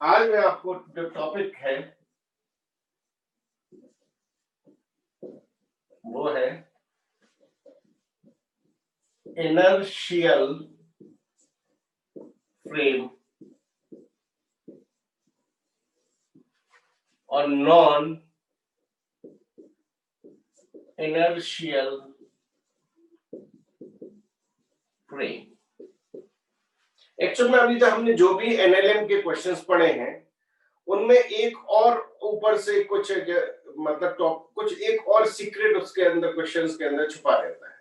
आज मैं आपको जो टॉपिक है वो है इनर्शियल फ्रेम और नॉन इनर्शियल फ्रेम। एक्चुअल में अभी तक हमने जो भी एनएलएम के क्वेश्चंस पढ़े हैं उनमें एक और ऊपर से कुछ मतलब कुछ एक और सीक्रेट उसके अंदर क्वेश्चंस के अंदर छुपा रहता है।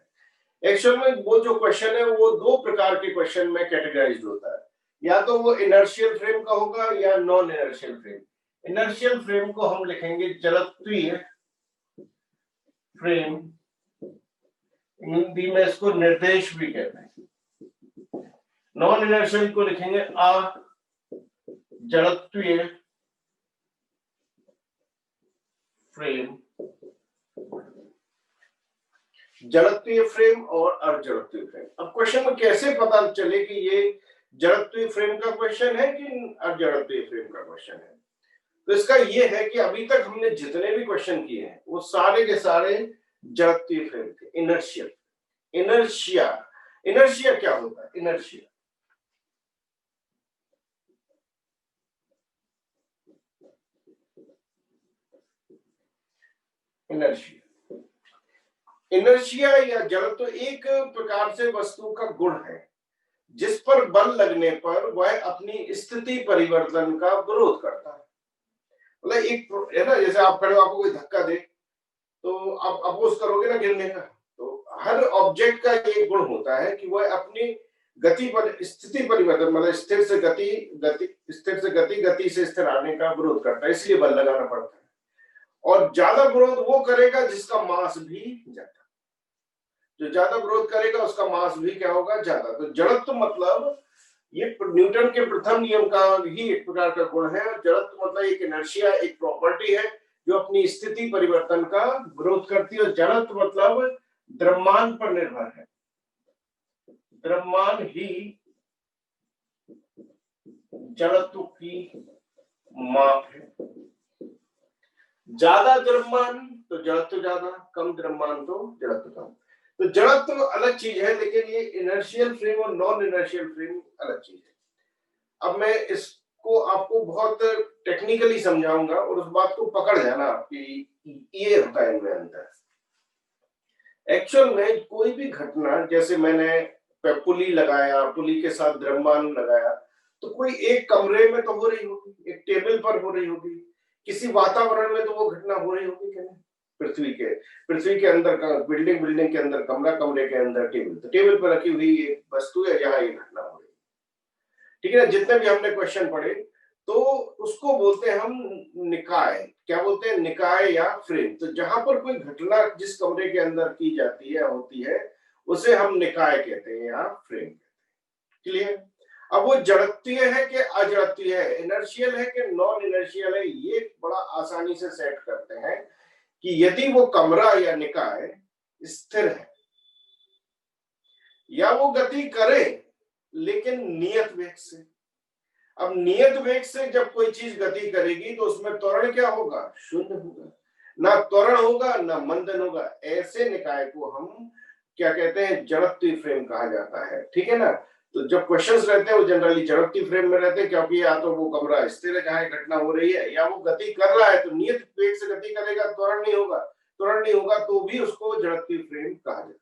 एक्चुअल में वो जो क्वेश्चन है वो दो प्रकार के क्वेश्चन में कैटेगराइज्ड होता है, या तो वो इनर्शियल फ्रेम का होगा या non inertial frame. Inertial frame को हम लिखेंगे जड़त्वीय फ्रेम, हिंदी में इसको निर्देश भी कहते हैं। नॉन इनर्शियल को लिखेंगे अजड़त्वीय फ्रेम, जड़त्वीय फ्रेम और अर्धजड़त्वीय फ्रेम। अब क्वेश्चन में कैसे पता चले कि ये जड़त्वीय फ्रेम का क्वेश्चन है कि अर्धजड़त्वीय फ्रेम का क्वेश्चन है? तो इसका ये है कि अभी तक हमने जितने भी क्वेश्चन किए हैं वो सारे के सारे जड़त्वीय फ्रेम थे। इनर्शियल, इनर्शिया, इनर्शिया क्या होता है? इनर्शिया इनर्शिया इनर्शिया या जड़त्व एक प्रकार से वस्तु का गुण है जिस पर बल लगने पर वह अपनी स्थिति परिवर्तन का विरोध करता है। मतलब एक है ना, जैसे आप खड़े हो, आपको कोई धक्का दे तो आप अपोज करोगे ना गिरने का। तो हर ऑब्जेक्ट का एक गुण होता है कि वह अपनी गति पर स्थिति परिवर्तन, मतलब स्थिर से गति, स्थिर से गति से स्थिर आने का विरोध करता है, इसलिए बल लगाना पड़ता है। और ज्यादा विरोध वो करेगा जिसका मास भी ज्यादा, जो ज्यादा विरोध करेगा उसका मास भी क्या होगा? ज्यादा। तो जड़त्व मतलब ये न्यूटन के प्रथम नियम का ही एक प्रकार का गुण है। जड़त्व मतलब एक इनर्शिया, एक प्रॉपर्टी है जो अपनी स्थिति परिवर्तन का विरोध करती है। और जड़त्व मतलब द्रव्यमान पर निर्भर है, द्रव्यमान ही जड़त्व की माप है। ज्यादा द्रव्यमान तो जड़त्व ज्यादा, कम द्रव्यमान तो जड़त्व कम। तो जड़त्व अलग चीज है, लेकिन ये इनर्शियल फ्रेम और नॉन इनर्शियल फ्रेम अलग चीज है। अब मैं इसको आपको बहुत टेक्निकली समझाऊंगा और उस बात को पकड़ जाना कि ये होता है इनमें अंतर। एक्चुअल में कोई भी घटना, जैसे मैंने पुली लगाया, पुली के साथ द्रव्यमान लगाया, तो कोई एक कमरे में तो हो रही होगी, एक टेबल पर हो रही होगी, किसी वातावरण में तो वो घटना हो रही होगी क्या? पृथ्वी के अंदर का बिल्डिंग के अंदर कमरा, कमरे के अंदर टेबल, तो टेबल पर रखी हुई एक वस्तु है जहां ये घटना हो रही है। ठीक है, जितने भी हमने क्वेश्चन पढ़े तो उसको बोलते हैं हम निकाय। क्या बोलते हैं? निकाय या फ्रेम। तो जहां पर कोई घटना जिस कमरे के अंदर की जाती है, होती है, उसे हम निकाय कहते हैं या फ्रेम कहते हैं। क्लियर? अब वो जड़त्वीय है कि अजड़त्वीय है, इनर्शियल है कि नॉन इनर्शियल है, ये बड़ा आसानी से सेट करते हैं कि यदि वो कमरा या निकाय स्थिर है या वो गति करे लेकिन नियत वेग से। अब नियत वेग से जब कोई चीज गति करेगी तो उसमें त्वरण क्या होगा? शून्य होगा, ना त्वरण होगा ना मंदन होगा। ऐसे निकाय को हम क्या कहते हैं? जड़त्वीय फ्रेम कहा जाता है। ठीक है ना? तो जब क्वेश्चंस रहते हैं वो जनरली जड़त्वीय फ्रेम में रहते हैं, क्योंकि या तो वो कमरा स्थिर है जहां घटना हो रही है, या वो गति कर रहा है तो नियत वेग से गति करेगा, त्वरण नहीं होगा तो भी उसको जड़त्वीय फ्रेम कहा जाता है।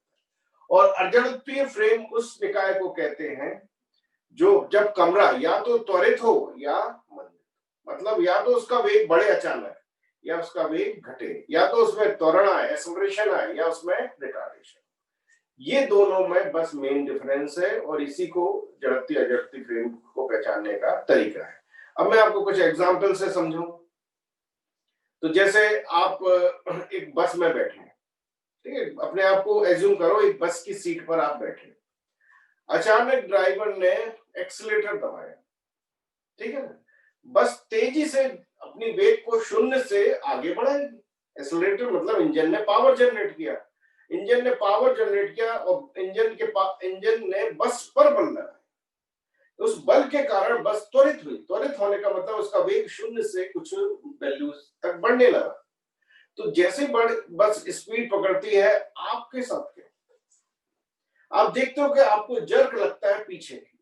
और अजड़त्वीय फ्रेम उस निकाय को कहते हैं जो जब कमरा या तो त्वरित हो या मंद, मतलब या तो उसका वेग बढ़े अचानक या उसका वेग घटे, या तो उसमें त्वरण आए, एक्सेलरेशन आए, या उसमें रिटार्डेशन। ये दोनों में बस मेन डिफरेंस है और इसी को जड़त्वीय अजड़त्वीय फ्रेम को पहचानने का तरीका है। अब मैं आपको कुछ एग्जांपल से समझाऊं। तो जैसे आप एक बस में बैठे, ठीक है, अपने आप को एज्यूम करो एक बस की सीट पर आप बैठे, अचानक ड्राइवर ने एक्सीलेटर दबाया, ठीक है ना? बस तेजी से अपनी वेग को शून्य से आगे बढ़ाएगी। एक्सीलरेटर मतलब इंजन ने पावर जनरेट किया, और इंजन ने बस पर बल लगाया। उस बल के कारण बस त्वरित हुई। त्वरित होने का मतलब उसका वेग शून्य से कुछ वैल्यू तक बढ़ने लगा। तो जैसे बस स्पीड पकड़ती है, आपके साथ क्या, आप देखते हो कि आपको जर्क लगता है पीछे की,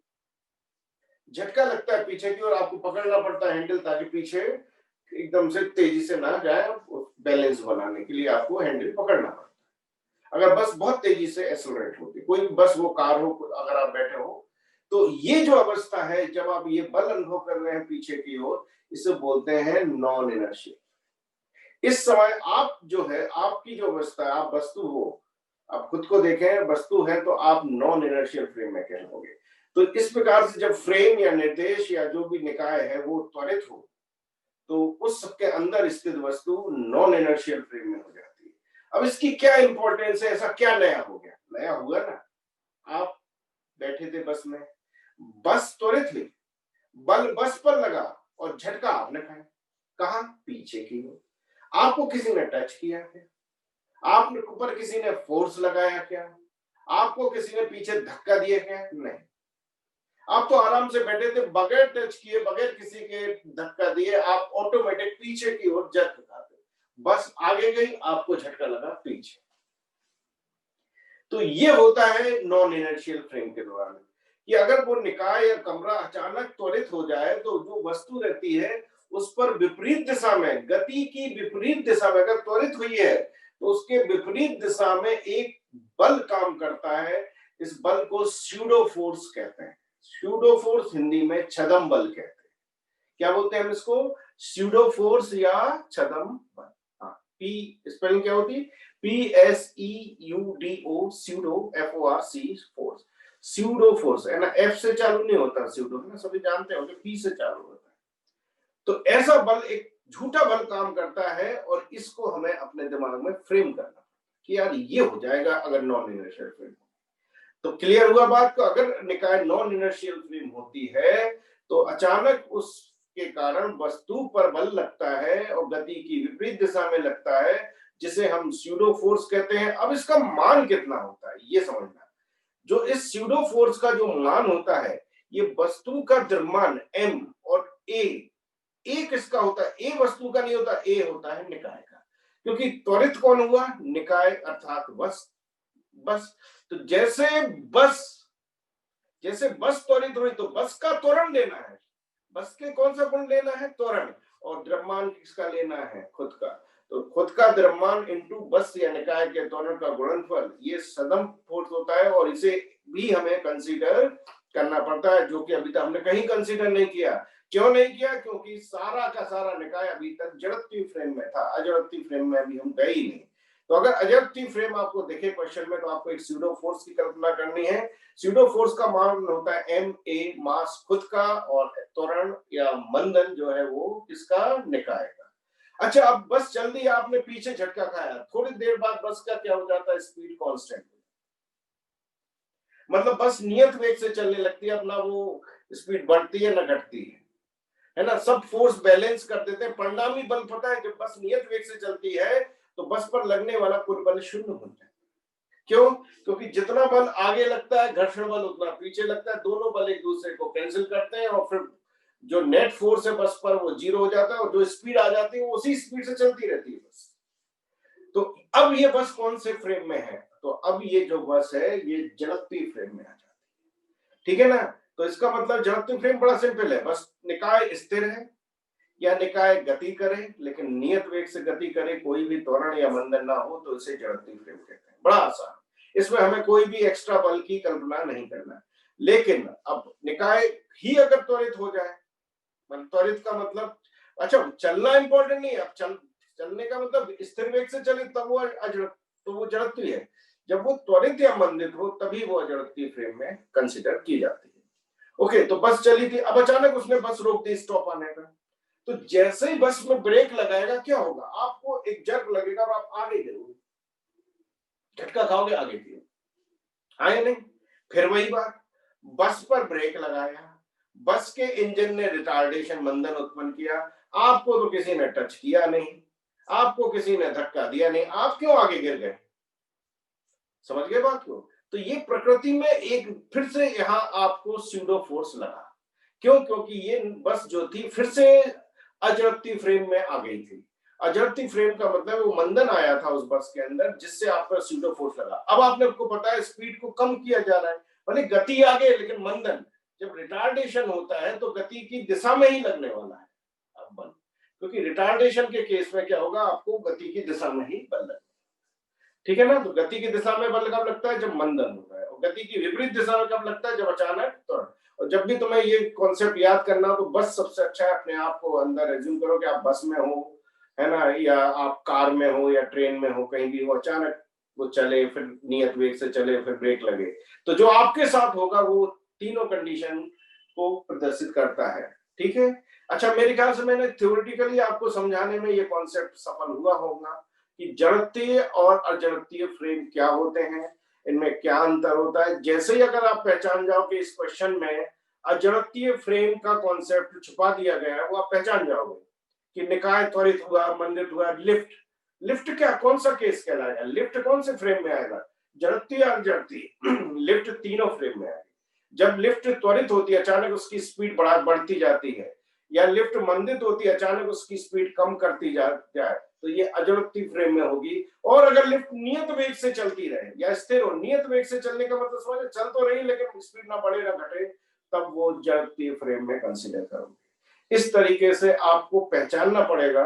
झटका लगता है पीछे की, और आपको पकड़ना पड़ता है हैंडल, ताकि पीछे एकदम से तेजी से ना जाए। बैलेंस बनाने के लिए आपको हैंडल पकड़ना पड़ता है। अगर बस बहुत तेजी से एक्सेलरेट होती, कोई भी बस हो, कार हो, अगर आप बैठे हो, तो ये जो अवस्था है जब आप ये बल अनुभव कर रहे हैं पीछे की ओर, इसे बोलते हैं नॉन इनर्शियल। इस समय आप जो है, आपकी जो अवस्था है, आप वस्तु हो, आप खुद को देखें वस्तु है, तो आप नॉन इनर्शियल फ्रेम में कहलोगे। तो इस प्रकार से जब फ्रेम या निर्देश या जो भी निकाय है वो त्वरित हो, तो उस सबके अंदर स्थित वस्तु नॉन इनर्शियल फ्रेम में हो जाती है। अब इसकी क्या इंपॉर्टेंस है, ऐसा क्या नया हो गया? नया हुआ ना, आप बैठे थे बस में, बस त्वरित हुई, बल बस पर लगा और झटका आपने खाया, कहा? पीछे की ओर। आपको किसी ने टच किया क्या? आपने ऊपर किसी ने फोर्स लगाया क्या? आपको किसी ने पीछे धक्का दिया क्या? नहीं। आप तो आराम से बैठे थे, बगैर टच किए, बगैर किसी के धक्का दिए, आप ऑटोमेटिक पीछे की ओर जर्क खाते, बस आगे गई, आपको झटका लगा पीछे। तो ये होता है नॉन इनर्शियल फ्रेम के दौरान, कि अगर वो निकाय या कमरा अचानक त्वरित हो जाए, तो जो वस्तु रहती है उस पर विपरीत दिशा में, गति की विपरीत दिशा में अगर त्वरित हुई है, तो उसके विपरीत दिशा में एक बल काम करता है। इस बल को स्यूडो फोर्स कहते हैं। स्यूडो फोर्स हिंदी में छदम बल कहते हैं। क्या बोलते हैं हम इसको? स्यूडो फोर्स या छदम बल। हाँ, पी स्पेलिंग क्या होती? PSEUDO, pseudo, FORC, force. Pseudo force है ना, एफ से चालू नहीं होता स्यूडो, है ना, सभी जानते हो कि पी से चालू होता है। तो ऐसा बल, एक झूठा बल काम करता है, और इसको हमें अपने दिमाग में फ्रेम करना कि यार ये हो जाएगा अगर नॉन इनर्शियल फ्रेम। तो क्लियर हुआ बात को? अगर निकाय नॉन इनर्शियल फ्रेम होती है, तो अचानक उसके कारण वस्तु पर बल लगता है और गति की विपरीत दिशा में लगता है, जिसे हम स्यूडो फोर्स कहते हैं। अब इसका मान कितना होता है ये समझना। जो इस स्यूडो फोर्स का जो मान होता है, ये वस्तु का द्रव्यमान m और a किसका होता है? a वस्तु का नहीं होता, a होता है निकाय का। क्योंकि त्वरित कौन हुआ? निकाय, अर्थात बस। बस तो जैसे बस त्वरित हुई, तो बस का त्वरण लेना है। बस के कौन सा गुण लेना है? त्वरण। और द्रव्यमान किसका लेना है? खुद का। तो खुद का द्रव्यमान इंटू बस या निकाय के त्वरण का गुणनफल, ये सदम फोर्स होता है, और इसे भी हमें कंसीडर करना पड़ता है, जो कि अभी तक हमने कहीं कंसीडर नहीं किया। क्यों नहीं किया? क्योंकि सारा का सारा निकाय अभी तक जड़त्वीय फ्रेम में था, अजड़त्वीय फ्रेम में अभी हम गए ही नहीं। तो अगर अजड़त्वीय फ्रेम आपको दिखे क्वेश्चन में, तो आपको एक स्यूडो फोर्स की कल्पना करनी है। स्यूडो फोर्स का मान होता है एम ए, मास खुद का, और त्वरण या मंदन जो है वो इसका निकाय का। अच्छा, अब बस चल दी, आपने पीछे झटका खाया, थोड़ी देर बाद बस का क्या हो जाता है? स्पीड कांस्टेंट, मतलब बस नियत वेग से चलने लगती है, अपना वो स्पीड बढ़ती है ना घटती है ना, सब फोर्स बैलेंस कर देते हैं। परिणामी बल पता है, जब बस नियत वेग से चलती है, तो बस पर लगने वाला कुल बल शून्य हो जाता है। क्यों? क्योंकि जितना बल आगे लगता है, घर्षण बल उतना पीछे लगता है, दोनों बल एक दूसरे को कैंसिल करते हैं, और फिर जो नेट फोर्स है बस पर वो जीरो हो जाता है, और जो स्पीड आ जाती है वो उसी स्पीड से चलती रहती है बस। तो अब ये बस कौन से फ्रेम में है? तो अब ये जो बस है ये जड़त्वीय फ्रेम में आ जाती है। ठीक है ना? तो इसका मतलब जड़त्वीय फ्रेम बड़ा सिंपल है, बस निकाय स्थिर है या निकाय गति करे, लेकिन नियत वेग से गति करे, कोई भी त्वरण या मंदन ना हो, तो इसे जड़त्वीय फ्रेम कहते हैं। बड़ा आसान, इसमें हमें कोई भी एक्स्ट्रा बल की कल्पना नहीं करना। लेकिन अब निकाय ही अगर त्वरित हो जाए, त्वरित का मतलब, अच्छा चलना इंपॉर्टेंट नहीं है, अब चलने का मतलब स्थिर वेग से चले तब वो तो वो जड़त्वीय है। जब वो त्वरित या मंदित हो, तभी वो अजड़त्वीय फ्रेम में कंसिडर की जाती है। ओके, तो बस चली थी, अब अचानक उसने बस रोक दी स्टॉप आने का। तो जैसे ही बस में ब्रेक लगाएगा, क्या होगा? आपको एक जर्क लगेगा और आप आगे गिरोगे, झटका खाओगे, आगे गिरोगे, आए नहीं? फिर वही बात, बस पर ब्रेक लगाया, बस के इंजन ने रिटार्डेशन, मंदन उत्पन्न किया, आपको तो किसी ने टच किया नहीं, आपको किसी ने धक्का दिया नहीं, आप क्यों आगे गिर गए? समझ गए बात को? तो ये प्रकृति में एक फिर से यहां आपको स्यूडो फोर्स लगा। क्यों? क्योंकि ये बस जो थी फिर से अजड़पती फ्रेम में आ गई थी। अजड़पती फ्रेम का मतलब वो मंदन आया था उस बस के अंदर, जिससे आप पर स्यूडो फोर्स लगा। अब आपने को पता है स्पीड को कम किया जा रहा है, भले गति आगे लेकिन मंदन। जब रिटार्डेशन होता है तो गति की दिशा में ही लगने वाला है अब बल, क्योंकि रिटार्डेशन के केस में क्या होगा, आपको गति की दिशा में ही बल लगेगा। ठीक है ना? तो गति की दिशा में बल कब लगता है? जब मंदन होता है। और गति की विपरीत दिशा में कब लगता है? जब अचानक त्वरण। और जब भी तुम्हें ये कॉन्सेप्ट याद करना हो तो बस सबसे अच्छा है अपने आप को अंदर एज्यूम करो कि आप बस में हो, है ना, या आप कार में हो या ट्रेन में हो, कहीं भी हो, अचानक वो चले, फिर नियत वेग से चले, फिर ब्रेक लगे। तो जो आपके साथ होगा वो तीनों कंडीशन को प्रदर्शित करता है। ठीक है? अच्छा, मेरे ख्याल से मैंने थ्योरेटिकली आपको समझाने में ये कॉन्सेप्ट सफल हुआ होगा कि जड़त्वीय और अजड़त्वीय फ्रेम क्या होते हैं, इनमें क्या अंतर होता है। जैसे ही अगर आप पहचान जाओ कि इस क्वेश्चन में अजड़त्वीय फ्रेम का कॉन्सेप्ट छुपा दिया गया है, वो आप पहचान जाओगे कि निकाय त्वरित हुआ, मंदित हुआ, लिफ्ट। लिफ्ट क्या, कौन सा केस कहलाएगा? लिफ्ट कौन से फ्रेम में आएगा? जड़त्वीय और अजड़त्वीय लिफ्ट तीनों फ्रेम में आएगी। जब लिफ्ट त्वरित होती है, अचानक उसकी स्पीड बढ़ती जाती है, या लिफ्ट मंदित होती है, अचानक उसकी स्पीड कम करती जाए, तो ये अजड़त्वीय फ्रेम में होगी। और अगर लिफ्ट नियत वेग से चलती रहे या स्थिर हो, नियत वेग से चलने का मतलब समझे, चल तो रही लेकिन स्पीड ना बढ़े ना घटे, तब वो जड़त्वीय फ्रेम में कंसीडर करोगे। इस तरीके से आपको पहचानना पड़ेगा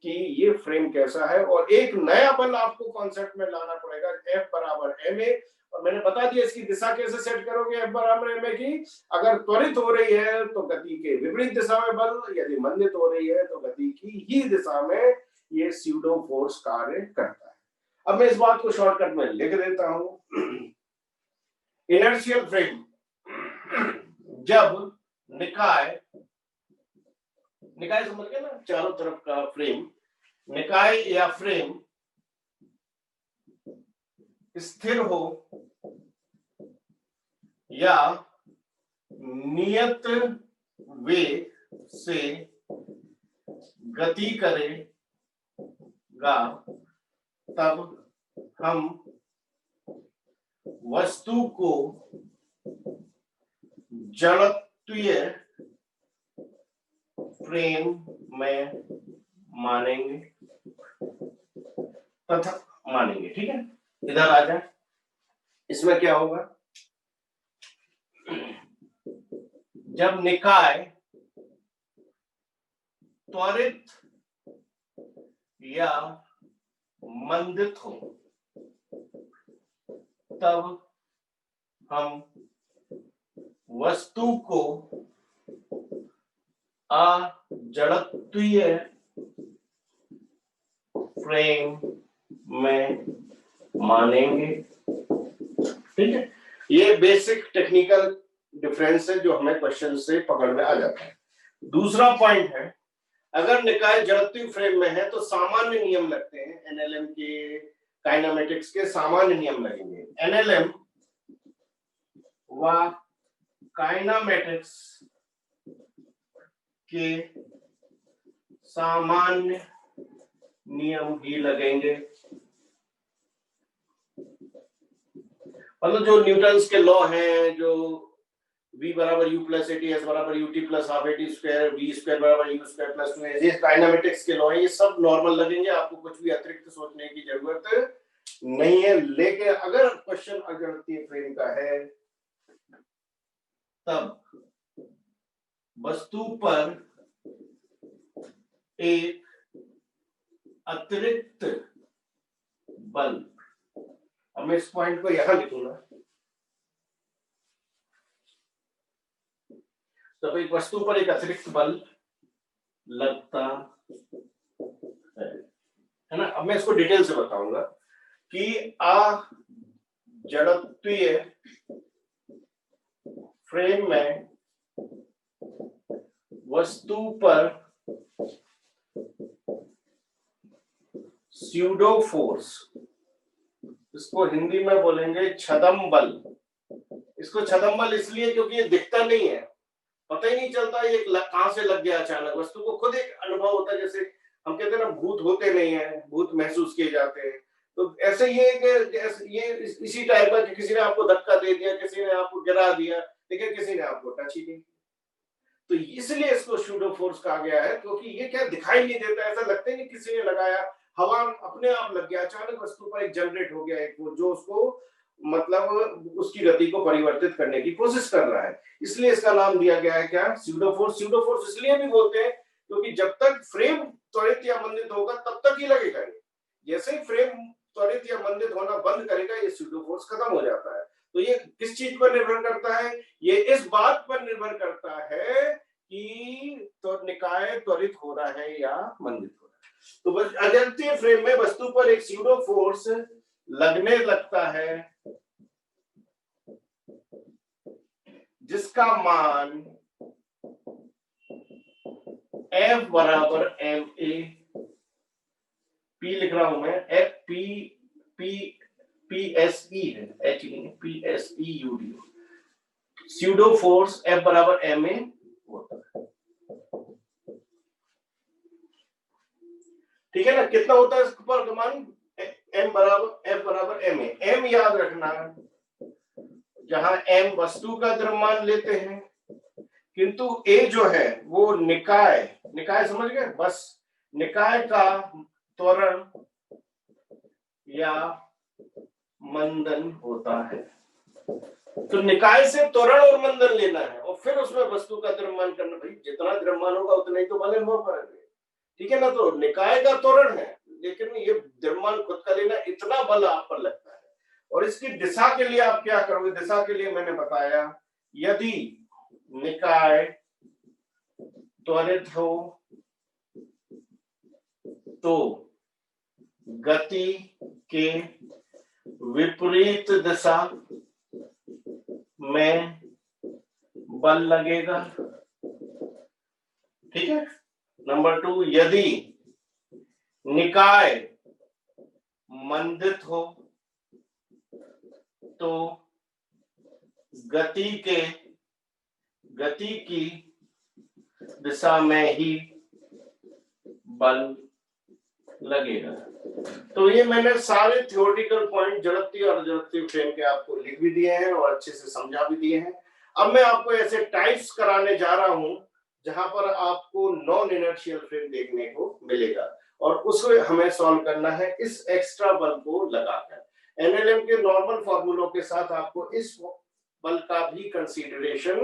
कि ये फ्रेम कैसा है, और एक नया बल आपको कॉन्सेप्ट में लाना पड़ेगा, F बराबर ma। और मैंने बता दिया इसकी दिशा कैसे सेट करोगे F बराबर ma की। अगर त्वरित हो रही है तो गति के विपरीत दिशा में बल, यदि मंदित हो रही है तो गति की ही दिशा में ये स्यूडो फोर्स कार्य करता है। अब मैं इस बात को शॉर्टकट में लिख देता हूं। इनर्शियल फ्रेम, जब निकाय समझ गए ना, चारों तरफ का फ्रेम, निकाय या फ्रेम स्थिर हो या नियत वेग से गति करेगा, तब हम वस्तु को जड़त्वीय फ्रेम में मानेंगे तथा मानेंगे। ठीक है, इधर आ जाए। इसमें क्या होगा, जब निकाय त्वरित या मंदित हो, तब हम वस्तु को अजड़त्वीय फ्रेम में मानेंगे। ठीक है, ये बेसिक टेक्निकल डिफरेंस है जो हमें क्वेश्चन से पकड़ में आ जाता है। दूसरा पॉइंट है, अगर निकाय जड़त्वीय फ्रेम में है तो सामान्य नियम लगते हैं, एनएलएम के, काइनेमेटिक्स के सामान्य नियम लगेंगे। एनएलएम व काइनेमेटिक्स के सामान्य नियम ही लगेंगे। मतलब जो न्यूटन्स के लॉ हैं, जो v बराबर u plus A T, S बराबर U T plus half A T square, V square बराबर यू स्क्वायर प्लस 2a, ये काइनेमेटिक्स के लॉ हैं, ये सब नॉर्मल लगेंगे, आपको कुछ भी अतिरिक्त सोचने की जरूरत नहीं है। लेकिन अगर क्वेश्चन अजड़त्वीय फ्रेम का है, तब वस्तु पर एक अतिरिक्त बल, अब मैं इस पॉइंट को यहां लिखूंगा, तब एक वस्तु पर एक अतिरिक्त बल लगता है ना। अब मैं इसको डिटेल से बताऊंगा कि अजड़त्वीय फ्रेम में वस्तु पर स्यूडो फोर्स, इसको हिंदी में बोलेंगे छदम बल। इसको छदम बल इसलिए क्योंकि ये दिखता नहीं है, पता ही नहीं चलता ये कहां से लग गया अचानक। वस्तु को खुद एक अनुभव होता है, जैसे हम कहते हैं ना भूत होते नहीं है, भूत महसूस किए जाते हैं। तो ऐसे ये इसी टाइप का कि किसी ने आपको धक्का दे दिया, किसी ने आपको गिरा दिया, लेकिन किसी ने आपको टच ही नहीं। तो इसलिए इसको सूडो फोर्स कहा गया है, क्योंकि ये क्या दिखाई नहीं देता, ऐसा लगता ही नहीं किसी ने लगाया, हवा अपने आप लग गया, अचानक वस्तु पर एक जनरेट हो गया एक वो जो उसको मतलब उसकी गति को परिवर्तित करने की कोशिश कर रहा है। इसलिए इसका नाम दिया गया है क्या, सूडो फोर्स। सूडो फोर्स इसलिए भी बोलते हैं क्योंकि जब तक फ्रेम त्वरित या मंदित होगा तब तक ही लगेगा ये, जैसे ही फ्रेम त्वरित या मंदित होना बंद करेगा ये सूडो फोर्स खत्म हो जाता है। तो ये किस चीज पर निर्भर करता है, ये इस बात पर निर्भर करता है कि तो निकाय त्वरित हो रहा है या मंदित हो रहा है। तो बस अजंतीय फ्रेम में वस्तु पर एक सूडो फोर्स लगने लगता है जिसका मान F बराबर ma, P लिख रहा हूं मैं, F P P PSE है, H नहीं, PSEUD, सूडो फोर्स F बराबर ma होता है। ठीक है ना, कितना होता है इसके पर मान, F बराबर ma। M याद रखना, जहां M वस्तु का द्रव्यमान लेते हैं, किंतु A जो है वो निकाय, निकाय समझ गए, बस निकाय का त्वरण या मंदन होता है। तो निकाय से त्वरण और मंदन लेना है और फिर उसमें वस्तु का द्रव्यमान करना। भाई जितना द्रव्यमान होगा उतना ही तो बल अनुभव करेंगे, ठीक है ना। तो निकाय का त्वरण है, लेकिन ये द्रव्यमान खुद का लेना, इतना बल आप पर लगता है। और इसकी दिशा के लिए आप क्या करोगे, दिशा के लिए मैंने बताया, यदि निकाय त्वरित हो तो गति के विपरीत दिशा में बल लगेगा, ठीक है। नंबर 2, यदि निकाय मंदित हो तो गति की दिशा में ही बल लगेगा। तो ये मैंने सारे थ्योरेटिकल पॉइंट जड़त्वीय और अजड़त्वीय फ्रेम के आपको लिख भी दिए हैं और अच्छे से समझा भी दिए हैं। अब मैं आपको ऐसे टाइप्स कराने जा रहा हूं जहां पर आपको नॉन इनर्शियल फ्रेम देखने को मिलेगा और उसको हमें सॉल्व करना है इस एक्स्ट्रा बल को लगाकर। एनएलएम के नॉर्मल फॉर्मूलों के साथ आपको इस बल का भी कंसीडरेशन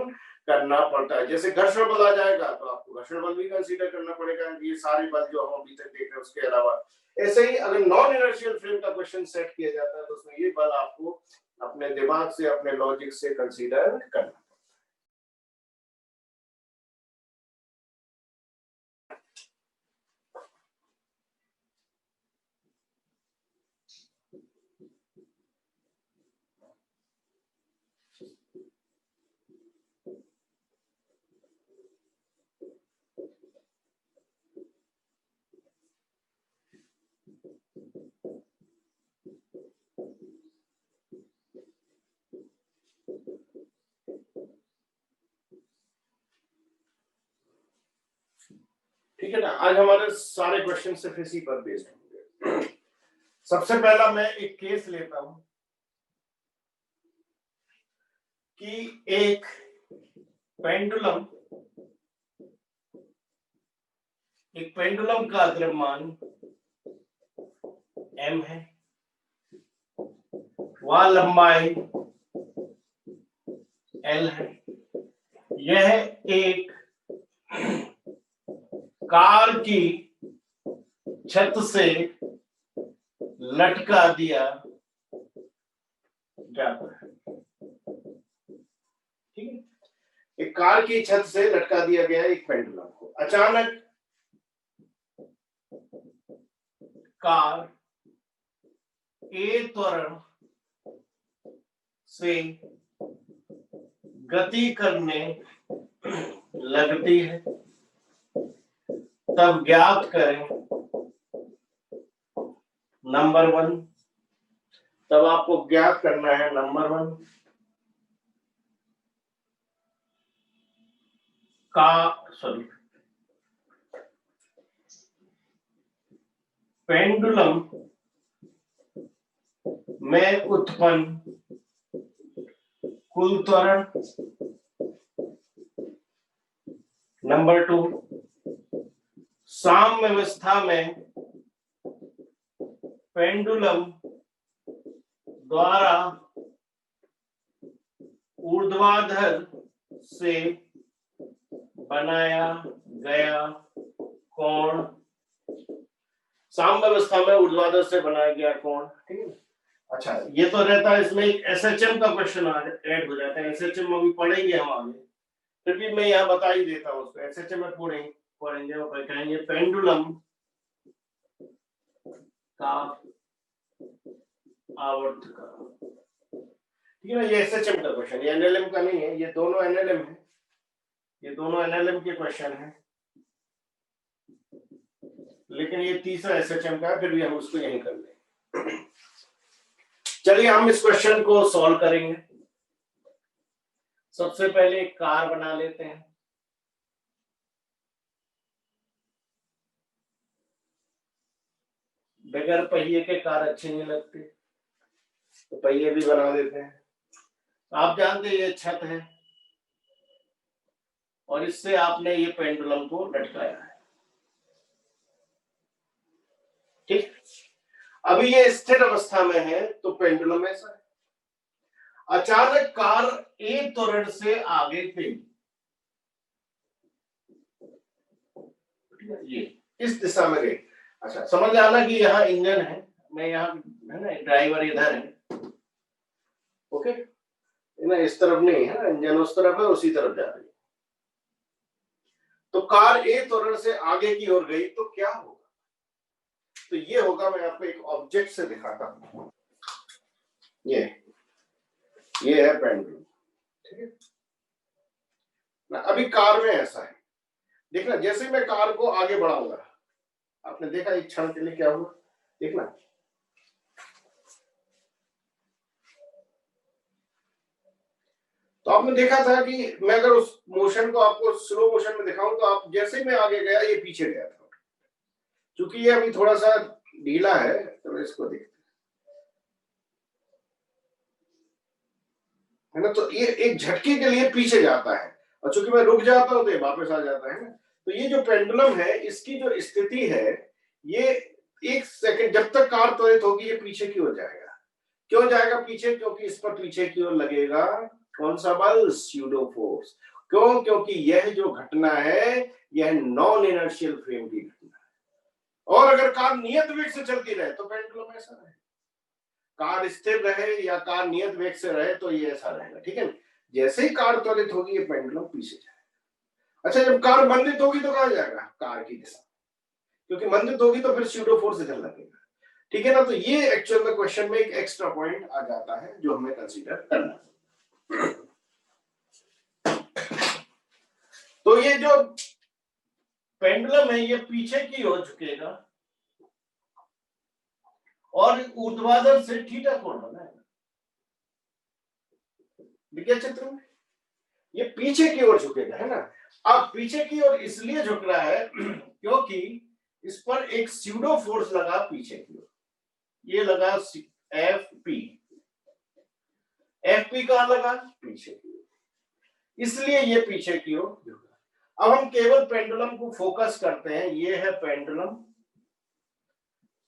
करना पड़ता है। जैसे घर्षण बल आ जाएगा तो आपको घर्षण बल भी कंसीडर करना पड़ेगा, ये सारे बल जो हम अभी तक देख रहे हैं उसके अलावा। ऐसे ही अगर नॉन इनर्शियल फ्रेम का क्वेश्चन सेट किया जाता है तो उसमें ये बल आपको अपने दिमाग से, अपने लॉजिक से कंसीडर करना। ठीक है ना, आज हमारे सारे क्वेश्चन सिर्फ इसी पर बेस्ड होंगे। सबसे पहला मैं एक केस लेता हूं कि एक पेंडुलम का द्रव्यमान m है, वह लंबाई l है। यह एक कार की छत से लटका दिया जाता है, ठीक है। एक कार की छत से लटका दिया गया एक पेंडुलम को। अचानक कार a त्वरण से गति करने लगती है, तब ज्ञात करें नंबर 1। तब आपको ज्ञात करना है नंबर 1 पेंडुलम में उत्पन्न कुल त्वरण नंबर 2, साम्यावस्था में पेंडुलम द्वारा ऊर्ध्वाधर से बनाया गया कोण, साम्यावस्था में ऊर्ध्वाधर से बनाया गया कोण, ठीक है। अच्छा, ये तो रहता है, इसमें एक एसएचएम का क्वेश्चन ऐड हो जाता है। एसएचएम अभी पढ़ेंगे हम आगे, फिर भी मैं यहाँ बता ही देता हूँ उसको। एसएचएम में पढ़ेंगे और कहेंगे पेंडुलम का आवर्तकाल, ठीक है ना। ये एसएचएम का क्वेश्चन, ये एनएलएम का नहीं है, ये दोनों एनएलएम है, ये दोनों एनएलएम के क्वेश्चन है, लेकिन ये तीसरा एसएचएम का है, फिर भी हम उसको यहीं कर लेंगे। चलिए हम इस क्वेश्चन को सॉल्व करेंगे। सबसे पहले एक कार बना लेते हैं। बगैर पहिए के कार अच्छी नहीं लगती, तो पहिए भी बना देते हैं। आप जानते हैं ये छत है और इससे आपने ये पेंडुलम को लटकाया है, ठीक। अभी ये स्थिर अवस्था में है, तो पेंडुलम ऐसा है। अचानक कार एक त्वरण से आगे गई, ये इस दिशा में गई। अच्छा, समझ आना कि यहाँ इंजन है, मैं यहाँ है ना, ड्राइवर इधर है, ओके ना, इस तरफ नहीं है ना, इंजन उस तरफ है, उसी तरफ जा रही है। तो कार एक त्वरण से आगे की ओर गई, तो क्या होगा? तो ये होगा, मैं आपको एक ऑब्जेक्ट से दिखाता हूं। ये है पेंडुलम, ठीक है ना। अभी कार में ऐसा है, देखना, जैसे मैं कार को आगे बढ़ाऊंगा, आपने देखा एक क्षण के लिए क्या हुआ, देखना। तो आपने देखा था कि मैं अगर उस मोशन को आपको स्लो मोशन में दिखाऊं, तो आप जैसे मैं आगे गया, ये पीछे गया था। क्योंकि ये अभी थोड़ा सा ढीला है, तो इसको देखते है ना। तो ये एक झटके के लिए पीछे जाता है, और चूंकि मैं रुक जाता हूं तो ये वापस आ जाता है ना। तो ये जो पेंडुलम है, इसकी जो स्थिति है, ये एक सेकंड जब तक कार त्वरित होगी, ये पीछे की ओर जाएगा। क्यों जाएगा पीछे? क्योंकि इस पर पीछे की ओर लगेगा कौन सा बल? Pseudo force. क्यों? क्योंकि यह जो घटना है, यह नॉन इनर्शियल फ्रेम की घटना है। और अगर कार नियत वेग से चलती रहे, तो पेंडुलम ऐसा रहे। कार स्थिर रहे या कार नियत वेग से रहे, तो ये ऐसा रहेगा, ठीक है। जैसे ही कार त्वरित होगी, ये पेंडुलम पीछे जाएगा। अच्छा, जब कार मंदित होगी तो कहां जाएगा? कार की दिशा, क्योंकि मंदित होगी तो फिर स्यूडो फोर्स इधर लगेगा, ठीक है ना। तो ये एक्चुअल में क्वेश्चन में एक एक्स्ट्रा पॉइंट आ जाता है, जो हमें कंसीडर करना है। तो ये जो पेंडुलम है, ये पीछे की ओर झुकेगा और ऊर्ध्वाधर से थीटा कोण बनाएगा। देखिए चित्र में, ये पीछे की ओर झुकेगा, है ना। अब पीछे की ओर इसलिए झुक रहा है क्योंकि इस पर एक स्यूडो फोर्स लगा पीछे की ओर, ये लगा एफ पी। एफ पी कहां लगा? पीछे की ओर, इसलिए ये पीछे की ओर झुका। अब हम केवल पेंडुलम को फोकस करते हैं। ये है पेंडुलम,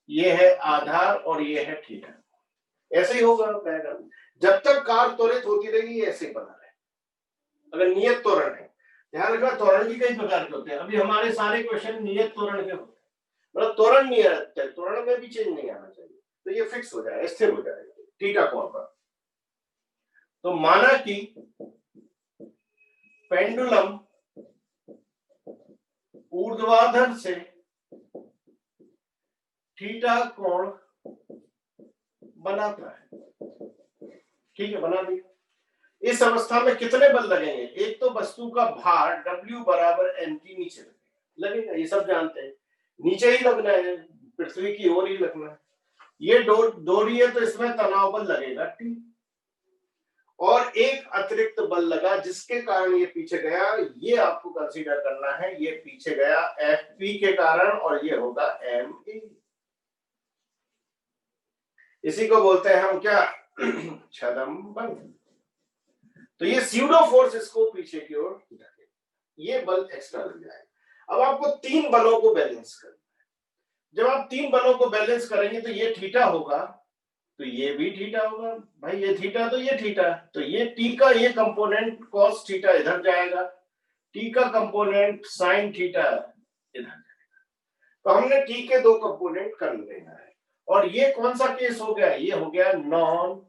ये है आधार और ये है थीटा। ऐसे ही होगा जब तक कार त्वरित होती रहेगी, ऐसे ही बना रहे। अगर नियत त्वरण है, ध्यान रखना, त्वरण भी कई प्रकार के होते हैं। अभी हमारे सारे क्वेश्चन नियत त्वरण के होते हैं, मतलब त्वरण नियत है, त्वरण में भी चेंज नहीं आना चाहिए, तो ये फिक्स हो जाएगा, स्थिर हो जाएगा थीटा कोण पर। तो माना कि पेंडुलम ऊर्ध्वाधर से थीटा कोण बनाता है, ठीक है, बना दिया। इस अवस्था में कितने बल लगेंगे? एक तो वस्तु का भार W बराबर mg नीचे लगेगा, ये सब जानते हैं, नीचे ही लगना है, पृथ्वी की ओर ही लगना है। ये डोरी है, तो इसमें तनाव बल लगेगा T, और एक अतिरिक्त बल लगा जिसके कारण ये पीछे गया, ये आपको कंसीडर करना है। ये पीछे गया Fp के कारण, और ये होगा Ma। इसी को बोलते हैं हम क्या? छदम बल। तो ये स्यूडो फोर्स इसको पीछे की ओर, ये बल एक्स्ट्रा लग जाएगा। अब आपको 3 बलों को बैलेंस करना है। जब आप 3 बलों को बैलेंस करेंगे तो ये थीटा होगा, तो ये भी थीटा होगा। भाई ये थीटा तो ये थीटा, तो ये टी का ये कंपोनेंट कॉस थीटा इधर जाएगा, टी का कंपोनेंट साइन थीटा इधर जाएगा। तो हमने टी के 2 कंपोनेंट कर लेना है। और ये कौन सा केस हो गया? ये हो गया non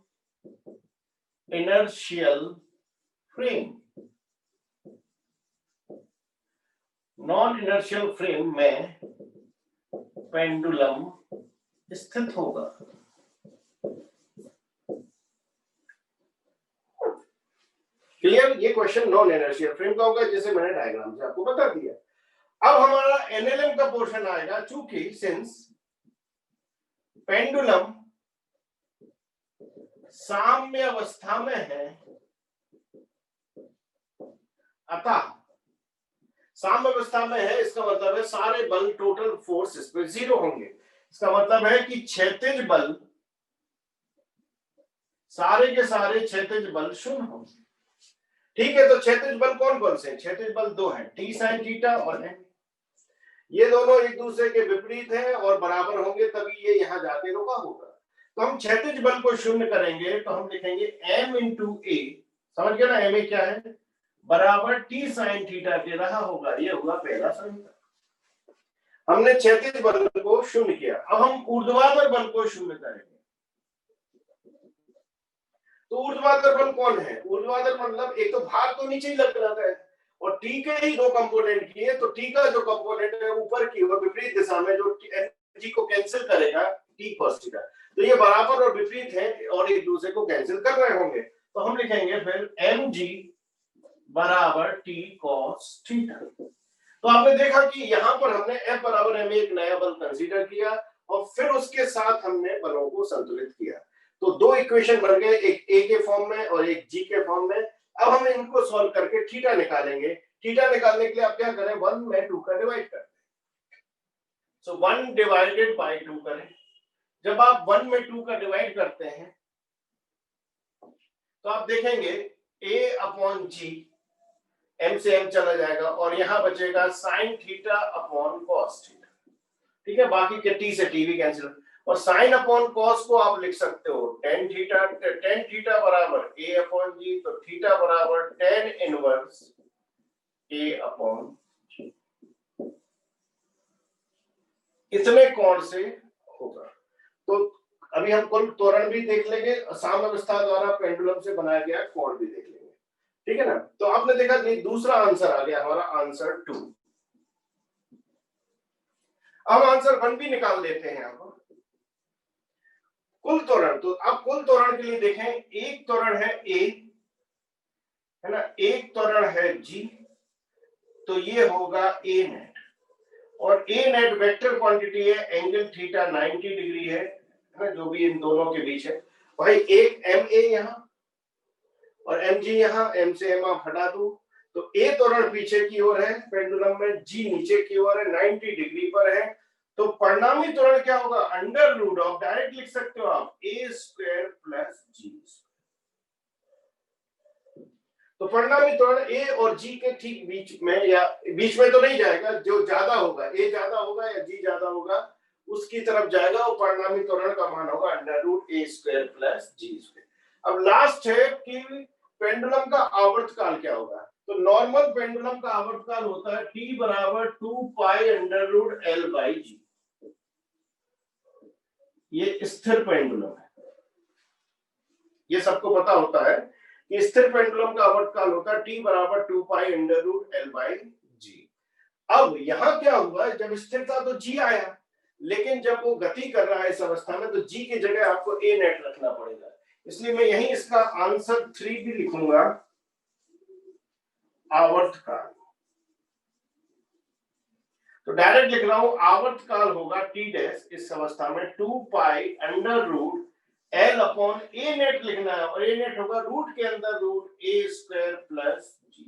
inertial frame. Non inertial frame में पेंडुलम स्थित होगा। क्लियर? ये क्वेश्चन नॉन इनर्शियल फ्रेम का होगा, जैसे मैंने डायग्राम से आपको बता दिया। अब हमारा एनएलएम का पोर्शन आएगा, चूंकि सिंस पेंडुलम साम्य अवस्था में है, अतः साम्य अवस्था में है, इसका मतलब है सारे बल टोटल फोर्स इस पर 0 होंगे। इसका मतलब है कि क्षैतिज बल, सारे के सारे क्षैतिज बल 0 होंगे। ठीक है, तो क्षैतिज बल कौन कौन से? क्षैतिज बल 2 हैं, टी साइन थीटा और एम। ये दोनों एक दूसरे के विपरीत हैं और बराबर होंगे, तभी ये यहां जाके रुका होगा। तो हम क्षैतिज बल को 0 करेंगे तो हम लिखेंगे m इंटू ए, समझ गए ना? एम ए क्या है? बराबर टी साइन थीटा के रहा होगा। ये होगा पहला समीकरण। हमने क्षैतिज बल को 0 किया। अब हम ऊर्ध्वाधर बल को 0 करेंगे। तो ऊर्ध्वाधर बल कौन है? ऊर्ध्वाधर मतलब एक तो भार तो नीचे ही लग रहा है, और टी के ही 2 कंपोनेंट किए, तो टी का जो कंपोनेंट है ऊपर की ओर विपरीत दिशा में, जो जी को कैंसिल करेगा टी cos थीटा, तो ये बराबर और विपरीत है और एक दूसरे को कैंसिल कर रहे होंगे। तो हम लिखेंगे फिर mg बराबर टी cos थीटा। तो आपने देखा कि यहां पर हमने F बराबर m एक नया बल कंसीडर किया और फिर उसके साथ हमने बलों को संतुलित किया। तो 2 इक्वेशन बन गए, एक a के फॉर्म में और एक g के फॉर्म में। अब हम इनको सॉल्व करके थीटा निकालेंगे। थीटा निकालने के लिए आप क्या करें? 1 में 2 का डिवाइड करें। सो 1 डिवाइडेड बाय 2 करें। जब आप 1 में 2 का डिवाइड करते हैं तो आप देखेंगे a अपॉन जी, m से m चला जाएगा और यहां बचेगा sine theta upon cos theta. ठीक है, बाकी के t से t भी कैंसिल, और साइन अपॉन कॉस को आप लिख सकते हो टेन थीटा। टेन थीटा बराबर a अपॉन जी, तो थीटा बराबर टेन इनवर्स a अपॉन जी। इतने कोण से होगा। तो अभी हम कुल त्वरण भी देख लेंगे, साम्यावस्था द्वारा पेंडुलम से बनाया गया कोण भी देख लेंगे। ठीक है ना? तो आपने देखा कि दूसरा आंसर आ गया हमारा, आंसर 2। अब आंसर 1 भी निकाल देते हैं आप। कुल त्वरण, तो अब कुल त्वरण के लिए देखें, एक त्वरण है A, है ना, एक त्वरण है G, तो ये होगा A नेट, और A नेट वेक्टर क्वांटिटी है, एंगल थीटा 90 डिग्री है ना, जो भी इन दोनों के बीच है। भाई एक MA यहां और mg यहां, m से m आप हटा दो, तो A त्वरण पीछे की ओर है पेंडुलम में, G नीचे की ओर है, 90 डिग्री पर है। तो परिणामी त्वरण क्या होगा? अंडर रूट ऑफ, डायरेक्ट लिख सकते हो आप, a स्क्वायर प्लस g। तो परिणामी त्वरण a और g के ठीक बीच में, या बीच में तो नहीं जाएगा, जो ज्यादा होगा, a ज्यादा होगा या g ज्यादा होगा उसकी तरफ जाएगा, और परिणामी त्वरण का मान होगा under root a square plus g square. अब लास्ट है कि पेंडुलम का आवर्तकाल क्या होगा? तो नॉर्मल पेंडुलम का आवर्तकाल होता है t बराबर 2 pi under root l by जी। ये स्थिर पेंडुलम है, ये सबको पता होता है कि स्थिर पेंडुलम का आवर्तकाल होता है t बराबर 2 pi under root l by जी। अब यहां क्या हुआ? जब स्थिर था तो g आया, लेकिन जब वो गति कर रहा है इस अवस्था में, तो g की जगह आपको a नेट रखना पड़ेगा। इसलिए मैं यहीं इसका आंसर 3 भी लिखूंगा, आवर्तकाल। तो डायरेक्ट लिख रहा हूं, आवर्तकाल होगा t डैश इस अवस्था में 2 pi under root l upon a net लिखना है, और a नेट होगा रूट के अंदर root a square plus g।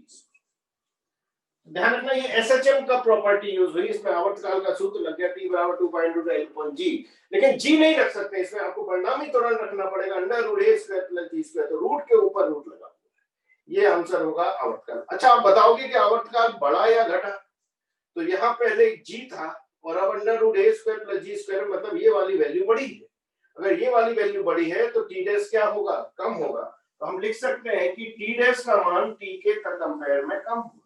ध्यान रखना, ये एसएचएम का प्रॉपर्टी यूज हुई, इसमें आवर्तकाल का सूत्र लग गया t बराबर 2 pi under root l upon g, लेकिन g नहीं रख सकते, इसमें आपको परिणामी त्वरण रखना पड़ेगा under root a square plus g square. तो रूट के ऊपर रूट लगा, ये आंसर होगा आवर्तकाल। अच्छा, आप बताओगे कि आवर्तकाल बढ़ा या घटा? तो यहाँ पहले जी था और अब अंडर रूट ए स्क्वायर प्लस जी स्क्वायर, मतलब ये वाली वैल्यू बढ़ी है। अगर ये वाली वैल्यू बढ़ी है तो टी डैश क्या होगा? कम होगा। तो हम लिख सकते हैं कि टी डैश का मान टी के कंपेयर में कम होगा।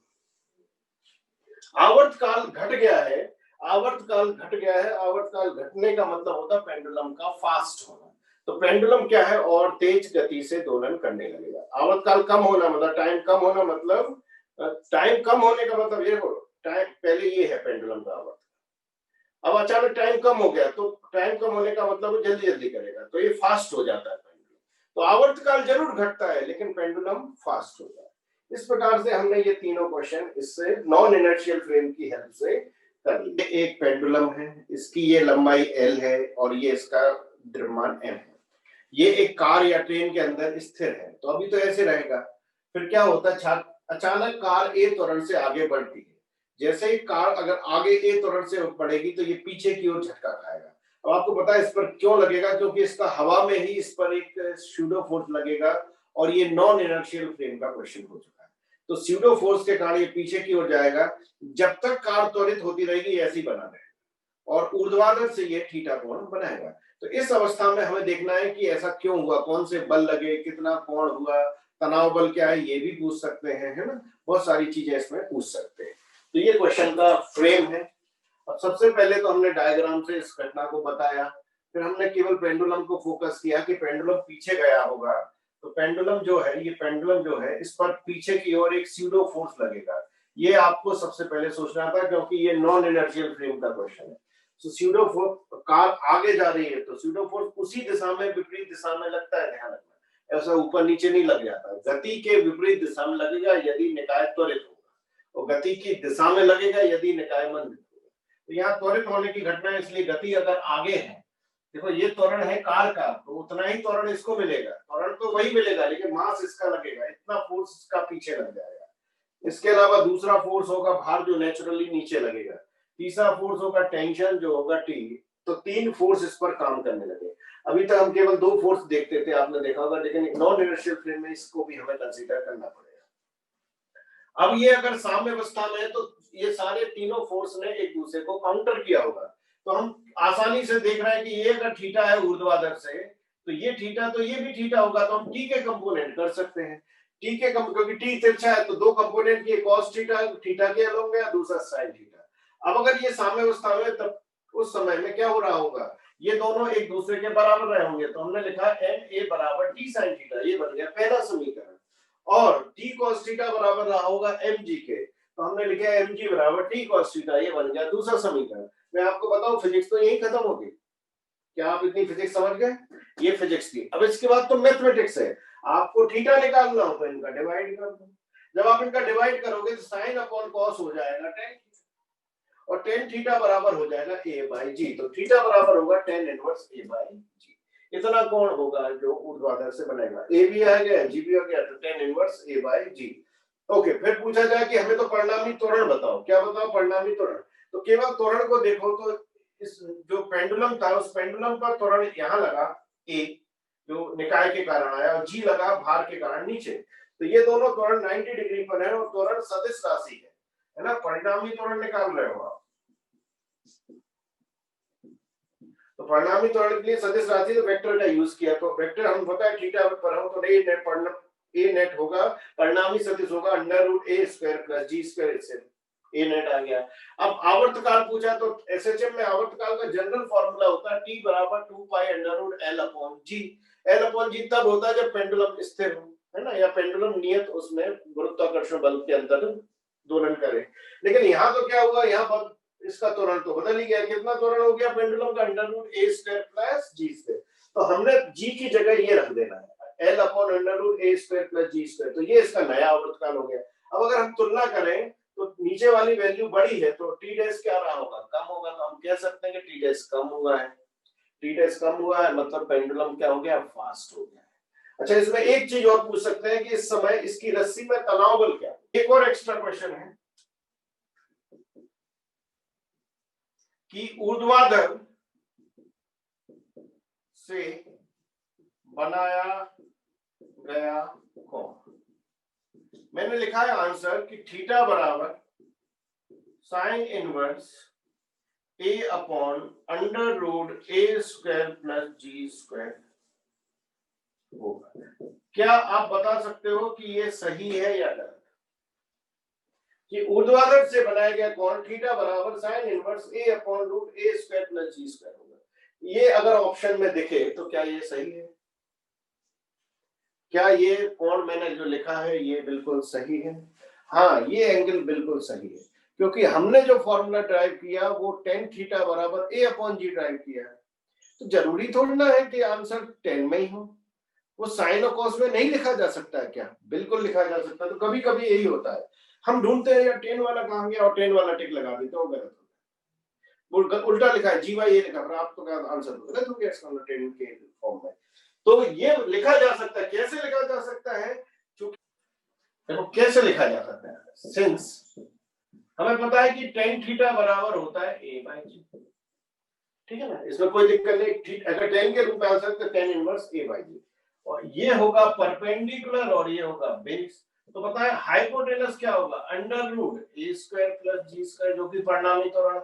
आवर्तकाल घट गया है, आवर्तकाल घट गया है। आवर्तकाल घटने का मतलब होता है पेंडुलम का फास्ट होना। तो पेंडुलम क्या है? और तेज गति से दोलन करने लगेगा। आवर्तकाल कम होना मतलब टाइम कम होना, मतलब टाइम कम होने का मतलब ये हो, टाइम पहले ये है पेंडुलम का आवर्त, अब अचानक टाइम कम हो गया तो टाइम कम होने का मतलब वो जल्दी जल्दी करेगा, तो ये फास्ट हो जाता है पेंडुलम। तो आवर्तकाल जरूर घटता है लेकिन पेंडुलम फास्ट होता है। इस प्रकार से हमने ये तीनों क्वेश्चन इससे नॉन इनर्शियल फ्रेम की हेल्प से कर लिए। एक पेंडुलम है, इसकी ये लंबाई एल है और ये इसका द्रव्यमान एम है। ये एक कार या ट्रेन के अंदर स्थिर है, तो अभी तो ऐसे रहेगा। फिर क्या होता है छात्र, अचानक कार ए त्वरण से आगे बढ़ती है। जैसे ही कार अगर आगे ए त्वरण से बढ़ेगी तो ये पीछे की ओर झटका खाएगा। अब आपको पता है इस पर क्यों लगेगा? क्योंकि इसका हवा में ही इस पर एक स्यूडो फोर्स लगेगा और ये नॉन इनर्शियल फ्रेम का क्वेश्चन हो चुका है। तो स्यूडो फोर्स के कारण ये पीछे की ओर जाएगा। जब तक कार त्वरित होती रहेगी ऐसी बना रहेगा और ऊर्ध्वाधर से ये थीटा कोण बनाएगा। तो इस अवस्था में हमें देखना है कि ऐसा क्यों हुआ, कौन से बल लगे, कितना कोण हुआ, तनाव बल क्या है, ये भी पूछ सकते हैं, है ना। बहुत सारी चीजें इसमें पूछ सकते हैं। तो ये क्वेश्चन का फ्रेम है। अब सबसे पहले तो हमने डायग्राम से इस घटना को बताया, फिर हमने केवल पेंडुलम को फोकस किया कि पेंडुलम पीछे गया होगा। तो पेंडुलम जो है, ये पेंडुलम जो है, इस पर पीछे की ओर एक स्यूडो फोर्स लगेगा। ये आपको सबसे पहले सोचना था क्योंकि ये नॉन इनर्शियल फ्रेम का क्वेश्चन है। तो स्यूडो फोर्स, कार आगे जा रही है तो स्यूडो फोर्स उसी दिशा में, विपरीत दिशा में लगता है, ध्यान रखना। ऐसा ऊपर नीचे नहीं लग जाता, गति के विपरीत दिशा में लगेगा यदि निकाय त्वरित होगा, और गति की दिशा में लगेगा यदि निकाय मंदित होगा। तो यहाँ त्वरित होने की घटना है, इसलिए गति अगर आगे है, देखो ये त्वरण है कार का, तो उतना ही त्वरण इसको मिलेगा, त्वरण तो वही मिलेगा लेकिन मास इसका लगेगा, इतना फोर्स इसका पीछे लग जाएगा। इसके अलावा दूसरा फोर्स होगा भार, जो नेचुरली नीचे लगेगा। तीसरा फोर्स होगा टेंशन, जो होगा टी। तो तीन फोर्स इस पर काम करने लगे। अभी तक हम केवल दो फोर्स देखते थे, आपने देखा होगा, लेकिन नॉन इनर्शियल फ्रेम में इसको भी हमें कंसीडर करना पड़ेगा। अब ये अगर साम्य अवस्था में है तो ये सारे तीनों फोर्स ने एक दूसरे को काउंटर किया होगा। तो हम आसानी से देख रहे हैं कि ये अगर थीटा है ऊर्ध्वाधर से, तो ये थीटा, तो ये भी थीटा होगा, तो हम टी के कंपोनेंट कर सकते हैं। टी के क्योंकि टी तिरछा है तो दो कंपोनेंट, ये cos थीटा थीटा के अलग गया, दूसरा sin थीटा। अब अगर ये साम्य अवस्था में, तब उस समय में क्या हो रहा होगा, ये दोनों एक दूसरे के बराबर रहे होंगे। तो हमने लिखा एन ए बराबर टी sin थीटा, ये बन गया पहला समीकरण। और टी cos थीटा बराबर रहा होगा एम जी के, तो हमने लिखा एम जी बराबर टी cos थीटा, ये बन गया दूसरा समीकरण। मैं आपको बताऊं फिजिक्स तो यही खत्म होगी। क्या आप इतनी फिजिक्स समझ गए? ये फिजिक्स थी। अब इसके बाद तो मैथमेटिक्स है। आपको थीटा निकालना हो तो इनका डिवाइड कर दो। जब आप इनका डिवाइड करोगे तो साइन अपॉन कॉस हो जाएगा टेन, और टेन थीटा बराबर हो जाएगा ए बाई जी। तो थीटा बराबर होगा टेन इनवर्स ए बाई जी। इतना कोण होगा जो ऊर्ध्वाधर से बनेगा। ए भी आ गया, जी भी आ गया, तो tan inverse A by G. Okay, फिर पूछा जाए कि हमें तो परिणामी त्वरण बताओ। क्या बताओ? परिणामी त्वरण। तो केवल त्वरण को देखो तो इस जो पेंडुलम था, उस पेंडुलम पर त्वरण यहाँ लगा ए, जो निकाय के कारण आया, और जी लगा भार के कारण नीचे। तो ये दोनों त्वरण 90 डिग्री पर है और त्वरण सदिश राशि है ना। परिणामी त्वरण निकाल रहे हो आप, तो परिणामी त्वरण के लिए सदिश राशि तो वेक्टर का यूज किया। तो वेक्टर हम पता है थीटा पर हो, तो ए नेट पढ़ना, ए नेट होगा, परिणामी सदिश होगा अंडर रूट ए स्क्वायर प्लस जी स्क्वायर, इससे ए नेट आ गया। अब आवर्तकाल पूछा तो एसएचएम में आवर्तकाल का जनरल फार्मूला होता है टी बराबर 2 pi under root L upon G. L upon G तब होता है जब पेंडुलम स्थिर हो, है ना, या पेंडुलम नियत उसमें गुरुत्वाकर्षण बल के अंदर दोलन करे। लेकिन यहाँ तो क्या हुआ, यहाँ इसका त्वरण तो बदल ही गया। कितना त्वरण हो गया पेंडुलम का? अंडर रूट ए स्क्वायर प्लस जी स्क्वायर। तो हमने जी की जगह ये रख देना है, एल अपॉन अंडर रूट ए स्क्वायर प्लस जी स्क्वायर। तो ये इसका नया आवर्तकाल हो गया। अब अगर हम तुलना करें तो नीचे वाली वैल्यू बड़ी है तो टी डैश क्या रहा होगा? कम होगा। तो हम कह सकते हैं कि टी डैश कम हुआ है। टी डैश कम हुआ है मतलब पेंडुलम क्या हो गया? फास्ट हो गया है। अच्छा, इसमें एक चीज और पूछ सकते हैं कि इस समय इसकी रस्सी में तनाव बल क्या? एक और एक्स्ट्रा क्वेश्चन है कि ऊर्ध्वाधर से बनाया गया कोण, मैंने लिखा है आंसर कि थीटा बराबर साइन इनवर्स ए अपॉन अंडर रूट ए स्क्वायर प्लस जी स्क्वायर होगा। क्या आप बता सकते हो कि ये सही है या गलत? कि ऊर्ध्वाधर से बनाया गया कोण थीटा बराबर साइन इनवर्स ए अपॉन रूट ए स्क्वायर प्लस जी स्क्वायर होगा। ये अगर ऑप्शन में दिखे तो क्या ये सही है? क्या ये कोण मैंने जो लिखा है ये बिल्कुल सही है? हाँ, ये एंगल बिल्कुल सही है, क्योंकि हमने जो फॉर्मूला ड्राइव किया वो टेन थीटा बराबर ए अपॉन जी ड्राइव किया है। तो जरूरी थोड़ी ना है कि आंसर टेन में ही हो। वो साइन और कॉस में नहीं लिखा जा सकता है क्या? बिल्कुल लिखा जा सकता है। तो कभी कभी यही होता है, हम ढूंढते हैं यार टेन वाला कहाँ गया और टेन वाला टिक लगा देते हो, गलत होता है। उल्टा लिखा है जी वाई ये लिखा, फिर आपको क्या आंसर गलत हो गया इसका मतलब टेन के फॉर्म में। तो ये लिखा जा सकता है। कैसे लिखा जा सकता है? चूंकि देखो कैसे लिखा जा सकता है, सिंस हमें पता है कि टेन थीटा बराबर होता है ए बाई जी, ठीक है ना, इसमें कोई दिक्कत नहीं। अगर टेन के रूप में आ सकते टेन इनवर्स ए बाई जी, और ये होगा परपेंडिकुलर और ये होगा बेस। तो पता है हाइपोटेनस क्या होगा? अंडर रूट ए स्क्वायर प्लस जी स्क्वायर, जो कि परिणामी त्वरण।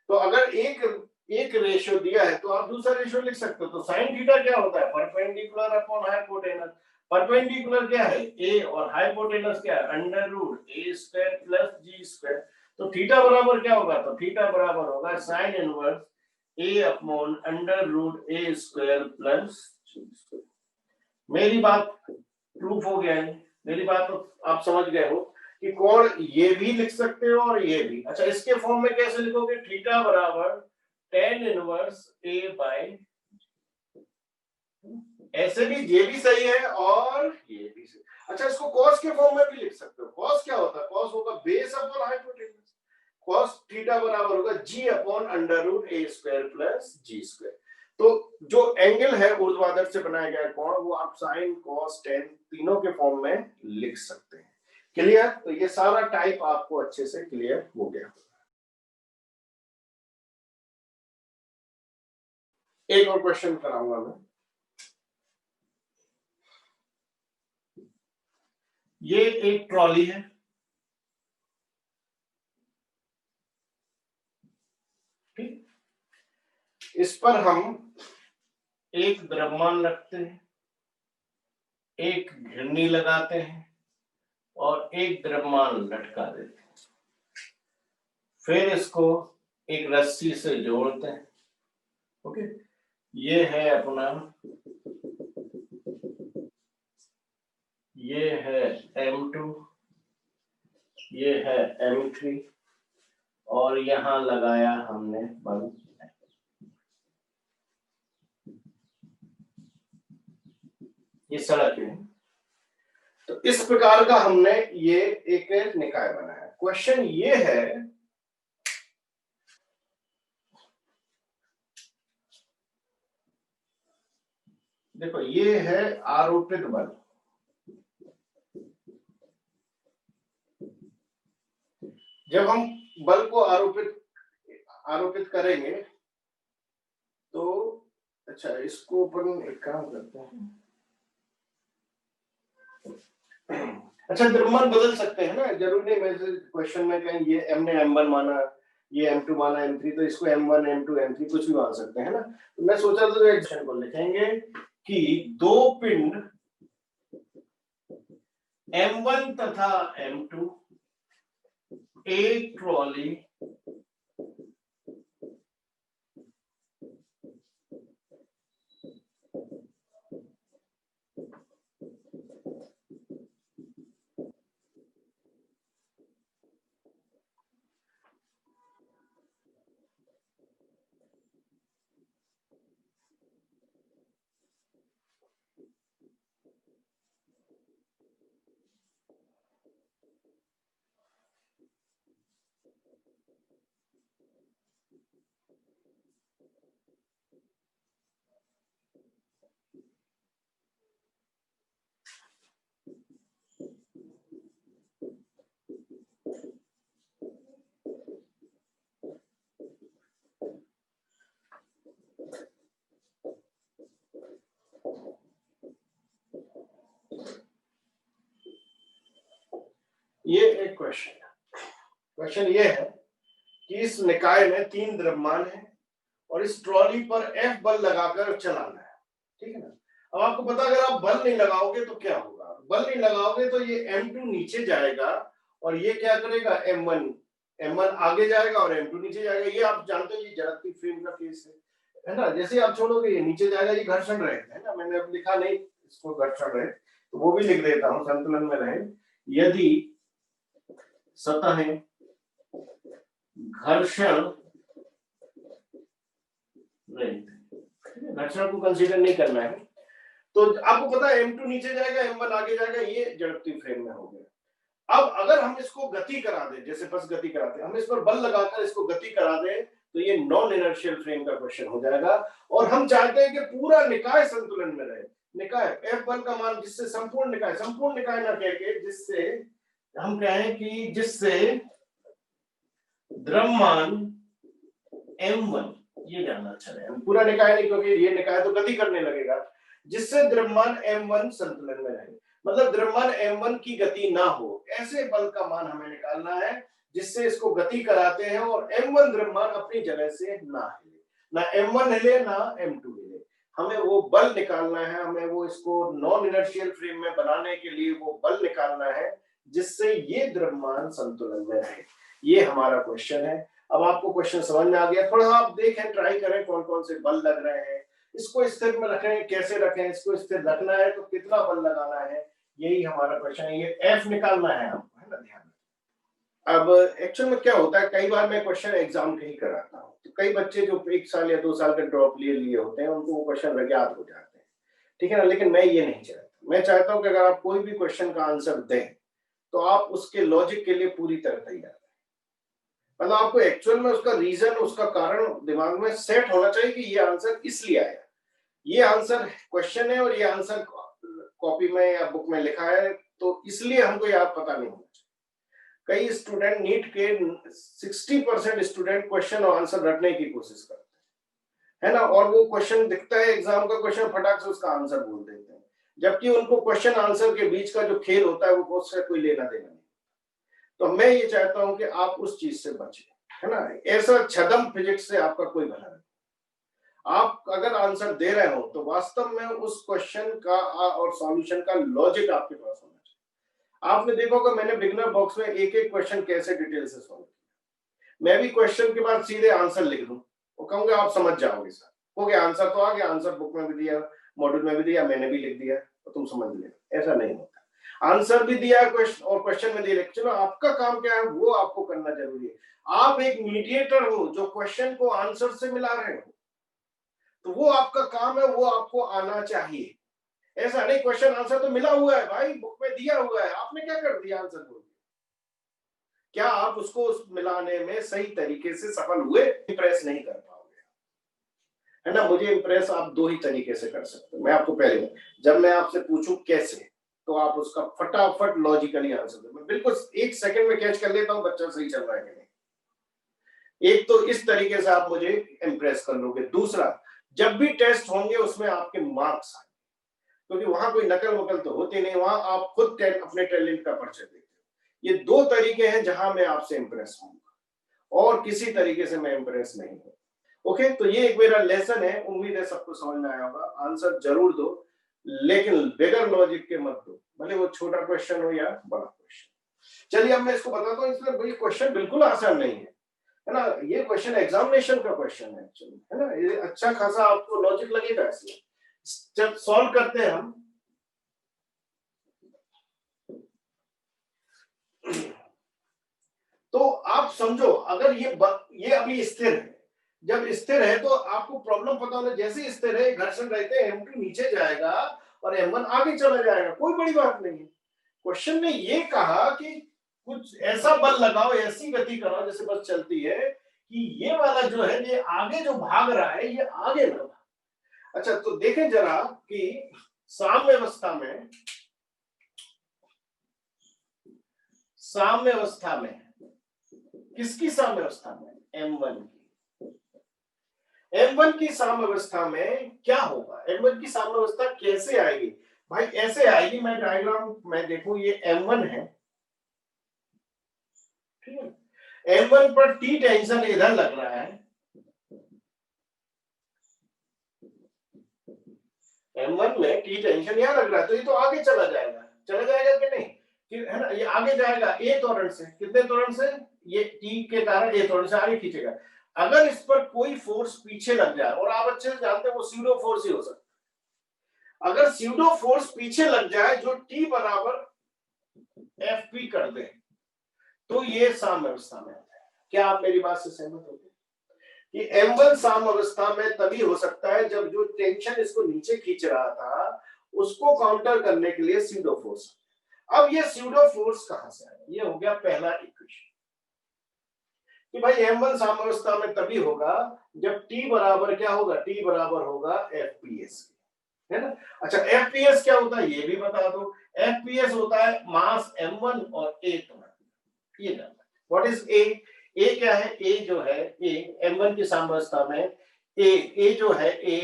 तो अगर एक रेशियो दिया है तो आप दूसरा रेशियो लिख सकते हो। तो साइन थीटा क्या होता है? Perpendicular upon hypotenuse. परपेंडिकुलर क्या है? ए, और हाइपोटेनस क्या है? अंडर रूट ए स्क्वायर प्लस जी स्क्वायर। तो थीटा बराबर क्या होगा? तो थीटा बराबर होगा साइन इनवर्स ए अपॉन अंडर रूट ए स्क्वायर प्लस जी स्क्वायर। मेरी बात प्रूफ हो गया है? मेरी बात तो आप समझ गए हो कि कोण ये भी लिख सकते हो और ये भी। अच्छा, इसके फॉर्म में कैसे लिखोगे? थीटा बराबर टेन इनवर्स ए बाय, ऐसे भी ये भी सही है और ये भी सही। अच्छा, इसको कॉस के फॉर्म में भी लिख सकते हो। कॉस क्या होता है? कॉस होगा base upon hypotenuse. Cos theta बराबर होगा जी अपॉन अंडर रूट ए स्क्वायर प्लस जी स्क्वायर। तो जो एंगल है ऊर्ध्वाधर से बनाया गया कोण, वो आप साइन कॉस टेन तीनों के फॉर्म में लिख सकते हैं। क्लियर? तो ये सारा टाइप आपको अच्छे से क्लियर हो गया। एक और क्वेश्चन कराऊंगा मैं। ये एक ट्रॉली है, ठीक। इस पर हम एक द्रव्यमान रखते हैं, एक घिरनी लगाते हैं और एक द्रव्यमान लटका देते हैं। फिर इसको एक रस्सी से जोड़ते हैं। ओके, ये है अपना, ये है M2, ये है M3 और यहां लगाया हमने बल्ब। ये सड़क है। तो इस प्रकार का हमने ये एक निकाय बनाया। क्वेश्चन ये है, देखो ये है आरोपित बल। जब हम बल को आरोपित करेंगे तो, अच्छा इसको अपन एक काम करते हैं। अच्छा, द्रव्यमान बदल सकते हैं ना, जरूरी नहीं मैं क्वेश्चन में कहीं ये हमने M1 माना, ये M2 माना, M3, तो इसको M1 M2 M3 कुछ भी मान सकते हैं ना। तो मैं सोचा तो क्वेश्चन को लिखेंगे कि दो पिंड M1 तथा M2 एक ट्रॉली ये एक क्वेश्चन है। क्वेश्चन ये है कि इस निकाय में 3 द्रव्यमान है और इस ट्रॉली पर F बल लगाकर चलाना है, ठीक है ना। अब आपको पता अगर आप बल नहीं लगाओगे तो क्या होगा, बल नहीं लगाओगे तो ये M2 नीचे जाएगा और ये क्या करेगा, M1 आगे जाएगा और M2 नीचे जाएगा। ये आप जानते हो ये जड़त्वीय फ्रेम का केस है ना। जैसे आप छोड़ोगे ये नीचे जाएगा, ये घर्षण रहित है ना। मैंने अब लिखा नहीं इसको घर्षण रहित, तो वो भी लिख देता हूं, संतुलन में रहे यदि सतहें घर्षण रहित, घर्षण को कंसीडर नहीं करना है। तो आपको पता है M2 नीचे जाएगा, M1 आगे जाएगा, ये जड़त्वीय फ्रेम में हो गया। अब अगर हम इसको गति करा दें, जैसे बस गति कराते हैं, हम इस पर बल लगाकर इसको गति करा दें तो ये नॉन इनर्शियल फ्रेम का क्वेश्चन हो जाएगा। और हम चाहते हैं कि पूरा निकाय संतुलन में रहे। निकाय F बल का मान जिससे संपूर्ण निकाय ना कह के जिससे हम कहें कि जिससे द्रव्यमान M1, ये जानना अच्छा है, पूरा निकाय नहीं क्योंकि ये निकाय तो गति करने लगेगा, जिससे द्रव्यमान M1 संतुलन में रहे। मतलब द्रव्यमान M1 की गति ना हो, ऐसे बल का मान हमें निकालना है जिससे इसको गति कराते हैं और M1 द्रव्यमान अपनी जगह से ना हिले, ना M1 हिले ना M2 हिले। हमें वो बल निकालना है, हमें वो इसको नॉन इनर्शियल फ्रेम में बनाने के लिए वो बल निकालना है जिससे ये द्रव्यमान संतुलन में रहे। ये हमारा क्वेश्चन है। अब आपको क्वेश्चन समझ में आ गया, थोड़ा आप देखें, ट्राई करें कौन कौन से बल लग रहे हैं, इसको स्थिर में रखें, कैसे रखें, इसको स्थिर रखना है तो कितना बल लगाना है, यही हमारा क्वेश्चन है। ये F निकालना है आपको, है ना, ध्यान। अब एक्चुअल में क्या होता है, कई बार मैं क्वेश्चन एग्जाम के ही कराता हूँ, तो कई बच्चे जो 1 साल या 2 साल का ड्रॉप लिए होते हैं उनको वो क्वेश्चन याद हो जाते हैं, ठीक है ना। लेकिन मैं ये नहीं चाहता, मैं चाहता हूँ कि अगर आप कोई भी क्वेश्चन का आंसर दें तो आप उसके लॉजिक के लिए पूरी तरह तैयार हैं। मतलब आपको एक्चुअल में उसका रीजन, उसका कारण दिमाग में सेट होना चाहिए कि ये आंसर इसलिए आया, ये आंसर क्वेश्चन है और ये आंसर कॉपी में या बुक में लिखा है तो इसलिए हमको याद पता नहीं होना चाहिए। कई स्टूडेंट नीट के 60% स्टूडेंट क्वेश्चन और आंसर रटने की कोशिश करते हैं, है ना, और वो क्वेश्चन दिखता है एग्जाम का क्वेश्चन, फटाक से उसका आंसर बोल देते हैं, जबकि उनको क्वेश्चन आंसर के बीच का जो खेल होता है वो उससे कोई लेना देना नहीं। तो मैं ये चाहता हूं कि आप उस चीज से बचें, है ना। ऐसा छदम फिजिक्स से आपका कोई भला नहीं। आप अगर आंसर दे रहे हो तो वास्तव में उस क्वेश्चन का और सॉल्यूशन का लॉजिक आपके पास होना चाहिए। आपने देखा होगा मैंने बिगनर बॉक्स में एक एक क्वेश्चन कैसे डिटेल से सॉल्व किया। मैं भी क्वेश्चन के बाद सीधे आंसर लिख दूं वो कहूंगा आप समझ जाओगे सर, हो गया, आंसर तो आ गया, आंसर बुक में भी दिया, मॉड्यूल में भी दिया, मैंने भी लिख दिया तो तुम समझ लेना। ऐसा नहीं होता, आंसर भी दिया है क्वेश्चन और क्वेश्चन में दिया, चलो आपका काम क्या है वो आपको करना जरूरी है। आप एक मीडिएटर हो जो क्वेश्चन को आंसर से मिला रहे हो, तो वो आपका काम है, वो आपको आना चाहिए। ऐसा नहीं क्वेश्चन आंसर तो मिला हुआ है भाई, बुक में दिया हुआ है, आपने क्या कर दिया आंसर बोल दिया, क्या आप उसको उस मिलाने में सही तरीके से सफल हुए? इंप्रेस नहीं कर पाओगे, है ना। मुझे इंप्रेस आप 2 ही तरीके से कर सकते हो। मैं आपको पहले, जब मैं आपसे पूछूं कैसे, तो आप उसका फटाफट लॉजिकली आंसर दो। मैं बिल्कुल 1 सेकंड में कैच कर लेता हूं बच्चा सही चल रहा है कि नहीं। एक तो इस तरीके से आप मुझे इंप्रेस कर लोगे। दूसरा, जब भी टेस्ट होंगे उसमें आपके मार्क्स आएंगे, क्योंकि वहां कोई नकल वकल तो होती नहीं, वहां आप खुद अपने टैलेंट का परिचय देते हो। ये 2 तरीके हैं जहां मैं आपसे इंप्रेस होऊंगा और किसी तरीके से मैं इंप्रेस नहीं हूं। ओके, तो ये एक मेरा लेसन है, उम्मीद है सबको समझ में आया होगा। आंसर जरूर दो लेकिन बगैर लॉजिक के मत दो, भले वो छोटा क्वेश्चन हो या बड़ा क्वेश्चन। चलिए अब मैं इसको बताता हूँ, इसलिए ये क्वेश्चन बिल्कुल आसान नहीं है ना। ये क्वेश्चन एग्जामिनेशन का क्वेश्चन है एक्चुअली, है ना। ये अच्छा खासा आपको लॉजिक लगेगा इसमें। जब सॉल्व करते हैं हम, तो आप समझो अगर ये अभी स्थिर है, जब स्थिर है तो आपको प्रॉब्लम पता होना, जैसे स्थिर है घर्षण रहते हैं M2 नीचे जाएगा और M1 आगे चला जाएगा, कोई बड़ी बात नहीं है। क्वेश्चन ने ये कहा कि कुछ ऐसा बल लगाओ, ऐसी गति कराओ जैसे बस चलती है कि ये वाला जो है ये आगे जो भाग रहा है ये आगे ना भागे। अच्छा, तो देखें जरा कि साम्य अवस्था में किसकी साम्य अवस्था में? M1 की। M1 की साम्य अवस्था में क्या होगा? M1 की साम्य अवस्था कैसे आएगी भाई? ऐसे आएगी, मैं डायग्राम में देखूं, ये M1 है, ठीक है। M1 पर T टेंशन इधर लग रहा है, M1 में T टेंशन यहाँ लग रहा है, तो ये तो आगे चला जाएगा कि नहीं, है ना, ये आगे जाएगा A त्वरण से, कितने त्वरण से, ये T के कारण A त्वरण से आगे खींचेगा। अगर इस पर कोई फोर्स पीछे लग जाए, और आप अच्छे से जानते हैं वो स्यूडो फोर्स ही हो सकता है, अगर स्यूडो फोर्स पीछे लग जाए जो T बराबर FP कर दे, तो ये साम्यावस्था में आता है। क्या आप मेरी बात से सहमत हो कि M1 साम्यावस्था में तभी हो सकता है जब जो टेंशन इसको नीचे खींच रहा था उसको काउंटर करने के लिए स्यूडो फोर्स। अब ये स्यूडो फोर्स कहां से आया, ये हो गया पहला इक्वेशन कि भाई M1 साम्यावस्था में तभी होगा जब T बराबर क्या होगा, T बराबर होगा FPS, है ना। अच्छा, FPS क्या होता है ये भी बता दो। FPS होता है मास M1 और A त्वरण, ये जानना है। व्हाट इज A क्या है, A जो है A M1 की साम्यावस्था में A जो है A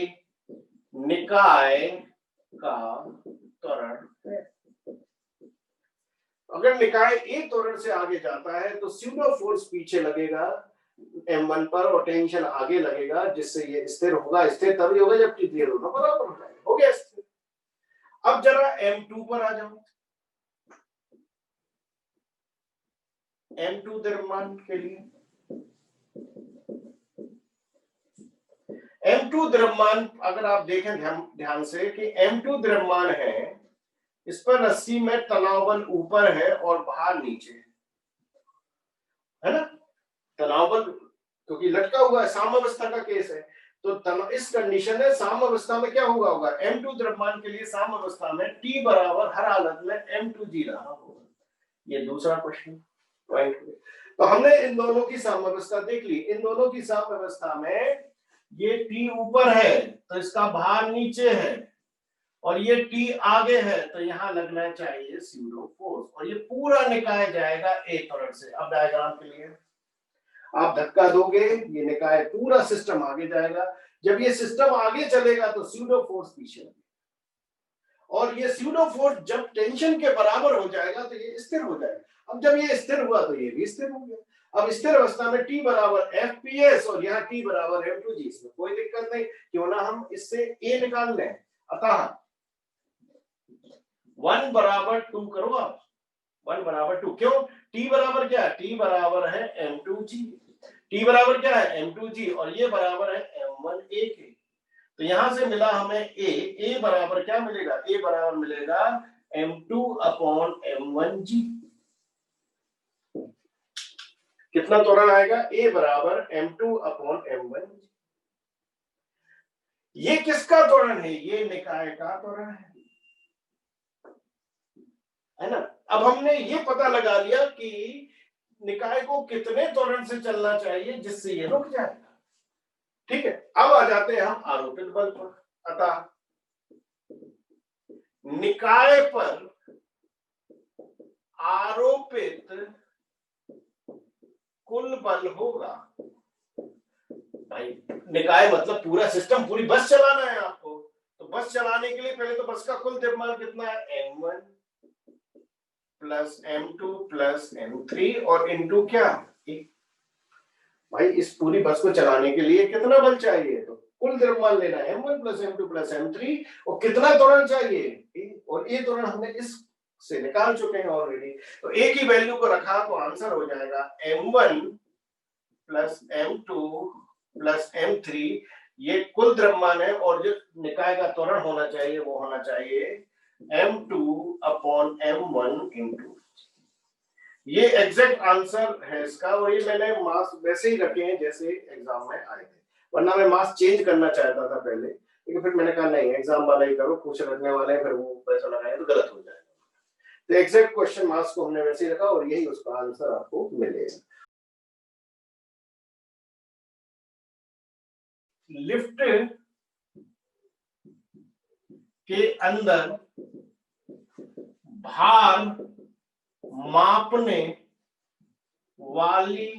निकाय का त्वरण है। अगर निकाय A त्वरण से आगे जाता है तो स्यूडो फोर्स पीछे लगेगा M1 पर और टेंशन आगे लगेगा, जिससे ये स्थिर होगा। स्थिर तभी होगा जब T दोनों बराबर हो जाएंगे, हो गया स्थिर। अब जरा M2 पर आ जाओ। M2 द्रव्यमान के लिए M2 द्रव्यमान अगर आप देखें ध्यान से कि M2 द्रव्यमान है, इस पर रस्सी में तनाव बल ऊपर है और भार नीचे है ना। तनाव बल क्योंकि लटका हुआ है, साम्यावस्था का केस है, तो इस कंडीशन में साम्यावस्था में क्या होगा M2 द्रव्यमान के लिए साम्यावस्था में T बराबर हर हालत में M2G रहा होगा। ये दूसरा क्वेश्चन पॉइंट। तो हमने इन दोनों की साम्यावस्था देख ली। इन दोनों की साम्यावस्था में ये T ऊपर है तो इसका भार नीचे है, और ये T आगे है तो यहां लगना चाहिए स्यूडो फोर्स, और ये पूरा निकाय जाएगा A त्वरण से। अब डायग्राम के लिए आप धक्का दोगे, ये निकाय पूरा सिस्टम आगे जाएगा। जब ये सिस्टम आगे चलेगा तो स्यूडो फोर्स पीछे लगेगा, और ये स्यूडो फोर्स जब टेंशन के बराबर हो जाएगा तो ये स्थिर हो जाएगा। अब जब ये स्थिर हुआ तो ये भी स्थिर हो गया। अब स्थिर अवस्था में T बराबर FPS और यहाँ T बराबर M2G, इसमें कोई दिक्कत नहीं, क्यों ना हम इससे A निकाल लें। अतः 1 बराबर 2 करो आप, 1 बराबर 2, क्यों, T बराबर क्या है, T बराबर है M2G, T बराबर क्या है M2G, और ये बराबर है M1A के। तो यहां से मिला हमें A बराबर क्या मिलेगा, A बराबर मिलेगा M2 अपॉन M1G। कितना त्वरण आएगा, A बराबर M2 अपॉन M1G। ये किसका त्वरण है, ये निकाय का त्वरण है ना। अब हमने ये पता लगा लिया कि निकाय को कितने त्वरण से चलना चाहिए जिससे ये रुक जाएगा। ठीक है, अब आ जाते हैं हम आरोपित बल पर। अतः निकाय पर आरोपित कुल बल होगा, भाई निकाय मतलब पूरा सिस्टम, पूरी बस चलाना है आपको, तो बस चलाने के लिए पहले तो बस का कुल द्रव्यमान कितना है, M1 plus M2 plus M3 और इनटू क्या, भाई इस पूरी बस को चलाने के लिए कितना बल चाहिए, तो कुल द्रव्यमान लेना है M1 plus M2 plus M3, और कितना त्वरण चाहिए, और ये त्वरण हमने इस से निकाल चुके हैं ऑलरेडी। तो A की वैल्यू को रखा तो आंसर हो जाएगा M1 plus M2 plus M3, ये कुल द्रव्यमान है, और जो निकाय का त्वरण होना चाहिए वो होना चाहिए M2 अपॉन M1 इंटू, ये एग्जैक्ट आंसर है इसका। और ये मैंने मास वैसे ही रखे हैं जैसे एग्जाम में आए थे, वरना मैं मास चेंज करना चाहता था पहले, लेकिन फिर मैंने कहा नहीं, एग्जाम वाला ही करो, कुछ रखने वाले हैं फिर वो पैसा लगाए तो गलत हो जाएगा। तो एग्जैक्ट क्वेश्चन मास को हमने वैसे ही रखा और यही उसका आंसर आपको मिलेगा। लिफ्ट के अंदर भार मापने वाली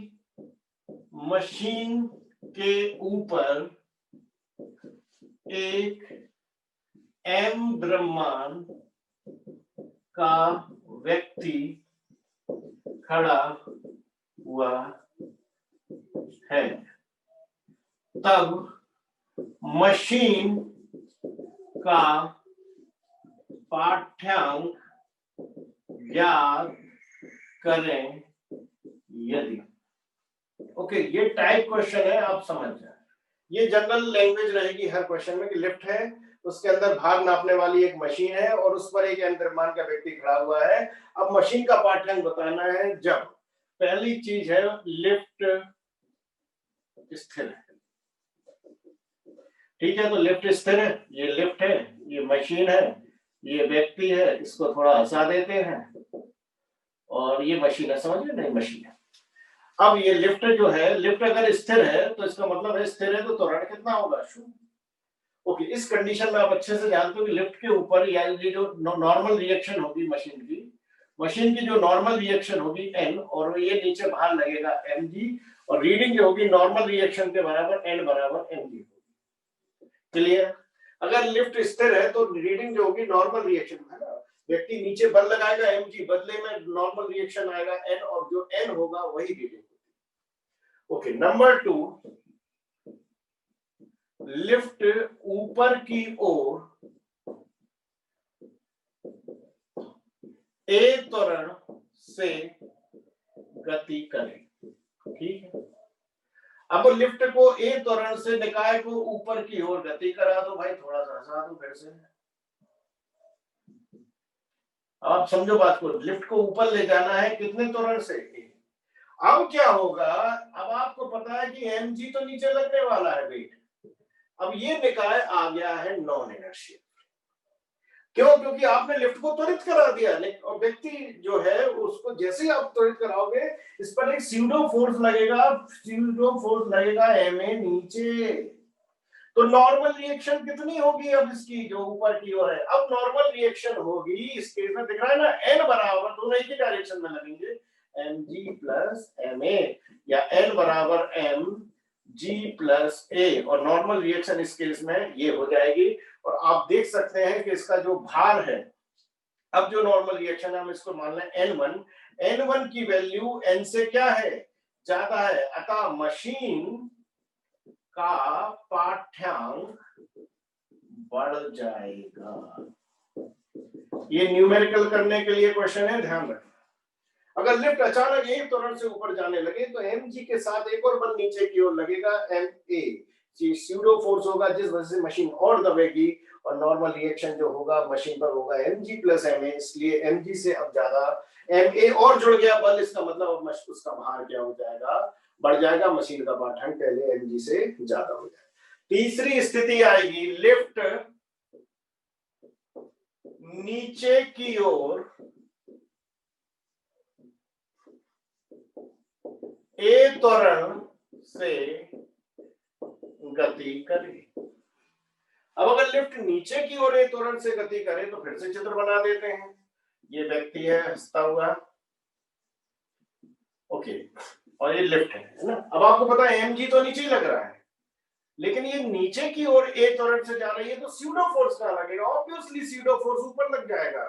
मशीन के ऊपर एक M द्रव्यमान का व्यक्ति खड़ा हुआ है तब मशीन का पाठ्यांक ज्ञात करें यदि। ओके, ये टाइप क्वेश्चन है, आप समझ जाए। ये जनरल लैंग्वेज रहेगी हर क्वेश्चन में कि लिफ्ट है, उसके अंदर भार नापने वाली एक मशीन है और उस पर एक यंत्रमान का व्यक्ति खड़ा हुआ है। अब मशीन का पाठ्यांक बताना है जब पहली चीज है लिफ्ट स्थिर है। ठीक है, तो लिफ्ट स्थिर है, ये लिफ्ट है, ये मशीन है, ये व्यक्ति है, इसको थोड़ा हंसा देते हैं और ये मशीन है, समझ रहे? नहीं, मशीन है। अब ये लिफ्ट जो है, लिफ्ट अगर स्थिर है तो इसका मतलब है स्थिर है तो त्वरण कितना होगा? शून्य। ओके, इस कंडीशन में आप अच्छे से जानते हो कि लिफ्ट के ऊपर या ये जो नॉर्मल रिएक्शन होगी मशीन की जो नॉर्मल रिएक्शन होगी n, और ये नीचे भार लगेगा mg, और रीडिंग जो होगी नॉर्मल रिएक्शन के बराबर n बराबर mg होगी। क्लियर? अगर लिफ्ट स्थिर है तो रीडिंग जो होगी नॉर्मल रिएक्शन है ना, व्यक्ति नीचे बल लगाएगा mg, बदले में नॉर्मल रिएक्शन आएगा n, और जो n होगा वही रीडिंग होगी। ओके, नंबर 2, लिफ्ट ऊपर की ओर a त्वरण से गति करे। ठीक है, अब लिफ्ट को a त्वरण से निकाय को ऊपर की ओर गति करा दो भाई, थोड़ा सा हंसा दो फिर से। आप समझो बात को, लिफ्ट को ऊपर ले जाना है कितने त्वरण से? अब क्या होगा, अब आपको पता है कि mg तो नीचे लगने वाला है वेट, अब ये निकाय आ गया है नॉन इनर्शियल। क्यों? क्योंकि आपने लिफ्ट को त्वरित करा दिया, और व्यक्ति जो है उसको जैसे ही आप त्वरित कराओगे इस पर एक स्यूडो फोर्स लगेगा ma नीचे। तो नॉर्मल रिएक्शन कितनी होगी अब इसकी, जो ऊपर की ओर है? अब नॉर्मल रिएक्शन होगी, इस केस में दिख रहा है ना, n बराबर, दोनों एक ही डायरेक्शन में लगेंगे, mg प्लस ma, या n बराबर mg प्लस a, और नॉर्मल रिएक्शन इस केस में ये हो जाएगी। और आप देख सकते हैं कि इसका जो भार है, अब जो नॉर्मल रिएक्शन है हम इसको मान लें n1 की वैल्यू n से क्या है? ज्यादा है, अतः मशीन का पाठ्यांक बढ़ जाएगा। ये न्यूमेरिकल करने के लिए क्वेश्चन है, ध्यान रखना। अगर लिफ्ट अचानक एक त्वरण से ऊपर जाने लगे तो mg के साथ एक और बल नीचे की ओर लगेगा ma, स्यूडो फोर्स होगा जिस वजह से मशीन और दबेगी, और नॉर्मल रिएक्शन जो होगा मशीन पर होगा mg प्लस ma, इसलिए mg से अब ज्यादा ma और जुड़ गया बल, इसका मतलब उसका भार क्या हो जाएगा? बढ़ जाएगा, मशीन का पाठ्यांक पहले mg से ज्यादा हो जाएगा। तीसरी स्थिति आएगी, लिफ्ट नीचे की ओर a त्वरण से गति करे। अब अगर लिफ्ट नीचे की ओर a त्वरण से गति करे तो फिर से चित्र बना देते हैं। ये व्यक्ति है हंसता हुआ, ओके, और ये लिफ्ट है ना। अब आपको पता है mg तो नीचे ही लग रहा है, लेकिन ये नीचे की ओर a त्वरण से जा रही है तो स्यूडो फोर्स कहां लगेगा? ऑब्वियसली स्यूडो फोर्स ऊपर लग जाएगा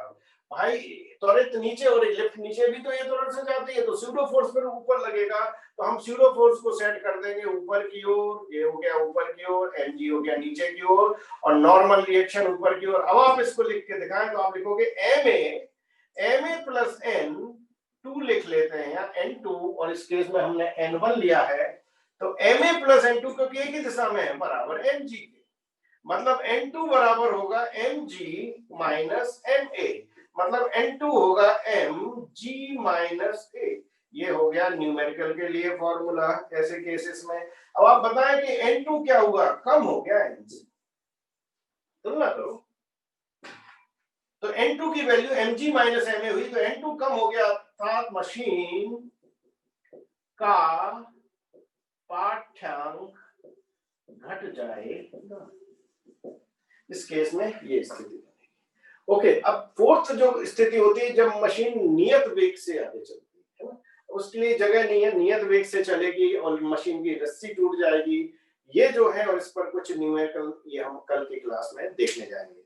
भाई, त्वरित नीचे और लिफ्ट नीचे भी तो a त्वरण से जाती है, तो स्यूडो फोर्स फिर ऊपर लगेगा। तो हम स्यूडो फोर्स को सेट कर देंगे ऊपर की ओर, ये हो गया ऊपर की ओर, mg हो गया नीचे की ओर, और नॉर्मल रिएक्शन ऊपर की ओर। अब आप इसको लिख के दिखाएं तो आप लिखोगे ma प्लस n, 2 लिख लेते हैं या n2, और इस केस में हमने n1 लिया है, तो ma प्लस n2 क्योंकि एक ही दिशा में है बराबर mg के, मतलब n2 बराबर होगा mg माइनस ma, मतलब n2 होगा mg माइनस a। ये हो गया न्यूमेरिकल के लिए फॉर्मूला ऐसे केसेस में। अब आप बताएं कि n2 क्या हुआ? कम हो गया mg, तुलना करो, तो n2 की वैल्यू mg माइनस ma हुई, तो n2 कम हो गया, अर्थात मशीन का पाठ्यांक घट जाएगा। इस केस में ये स्थिति बनेगी। ओके, अब फोर्थ जो स्थिति होती है जब मशीन नियत वेग से आगे चलती है ना, उसके लिए जगह नहीं है, नियत वेग से चलेगी और मशीन की रस्सी टूट जाएगी। ये जो है, और इस पर कुछ न्यूमेरिकल ये हम कल की क्लास में देखने जाएंगे।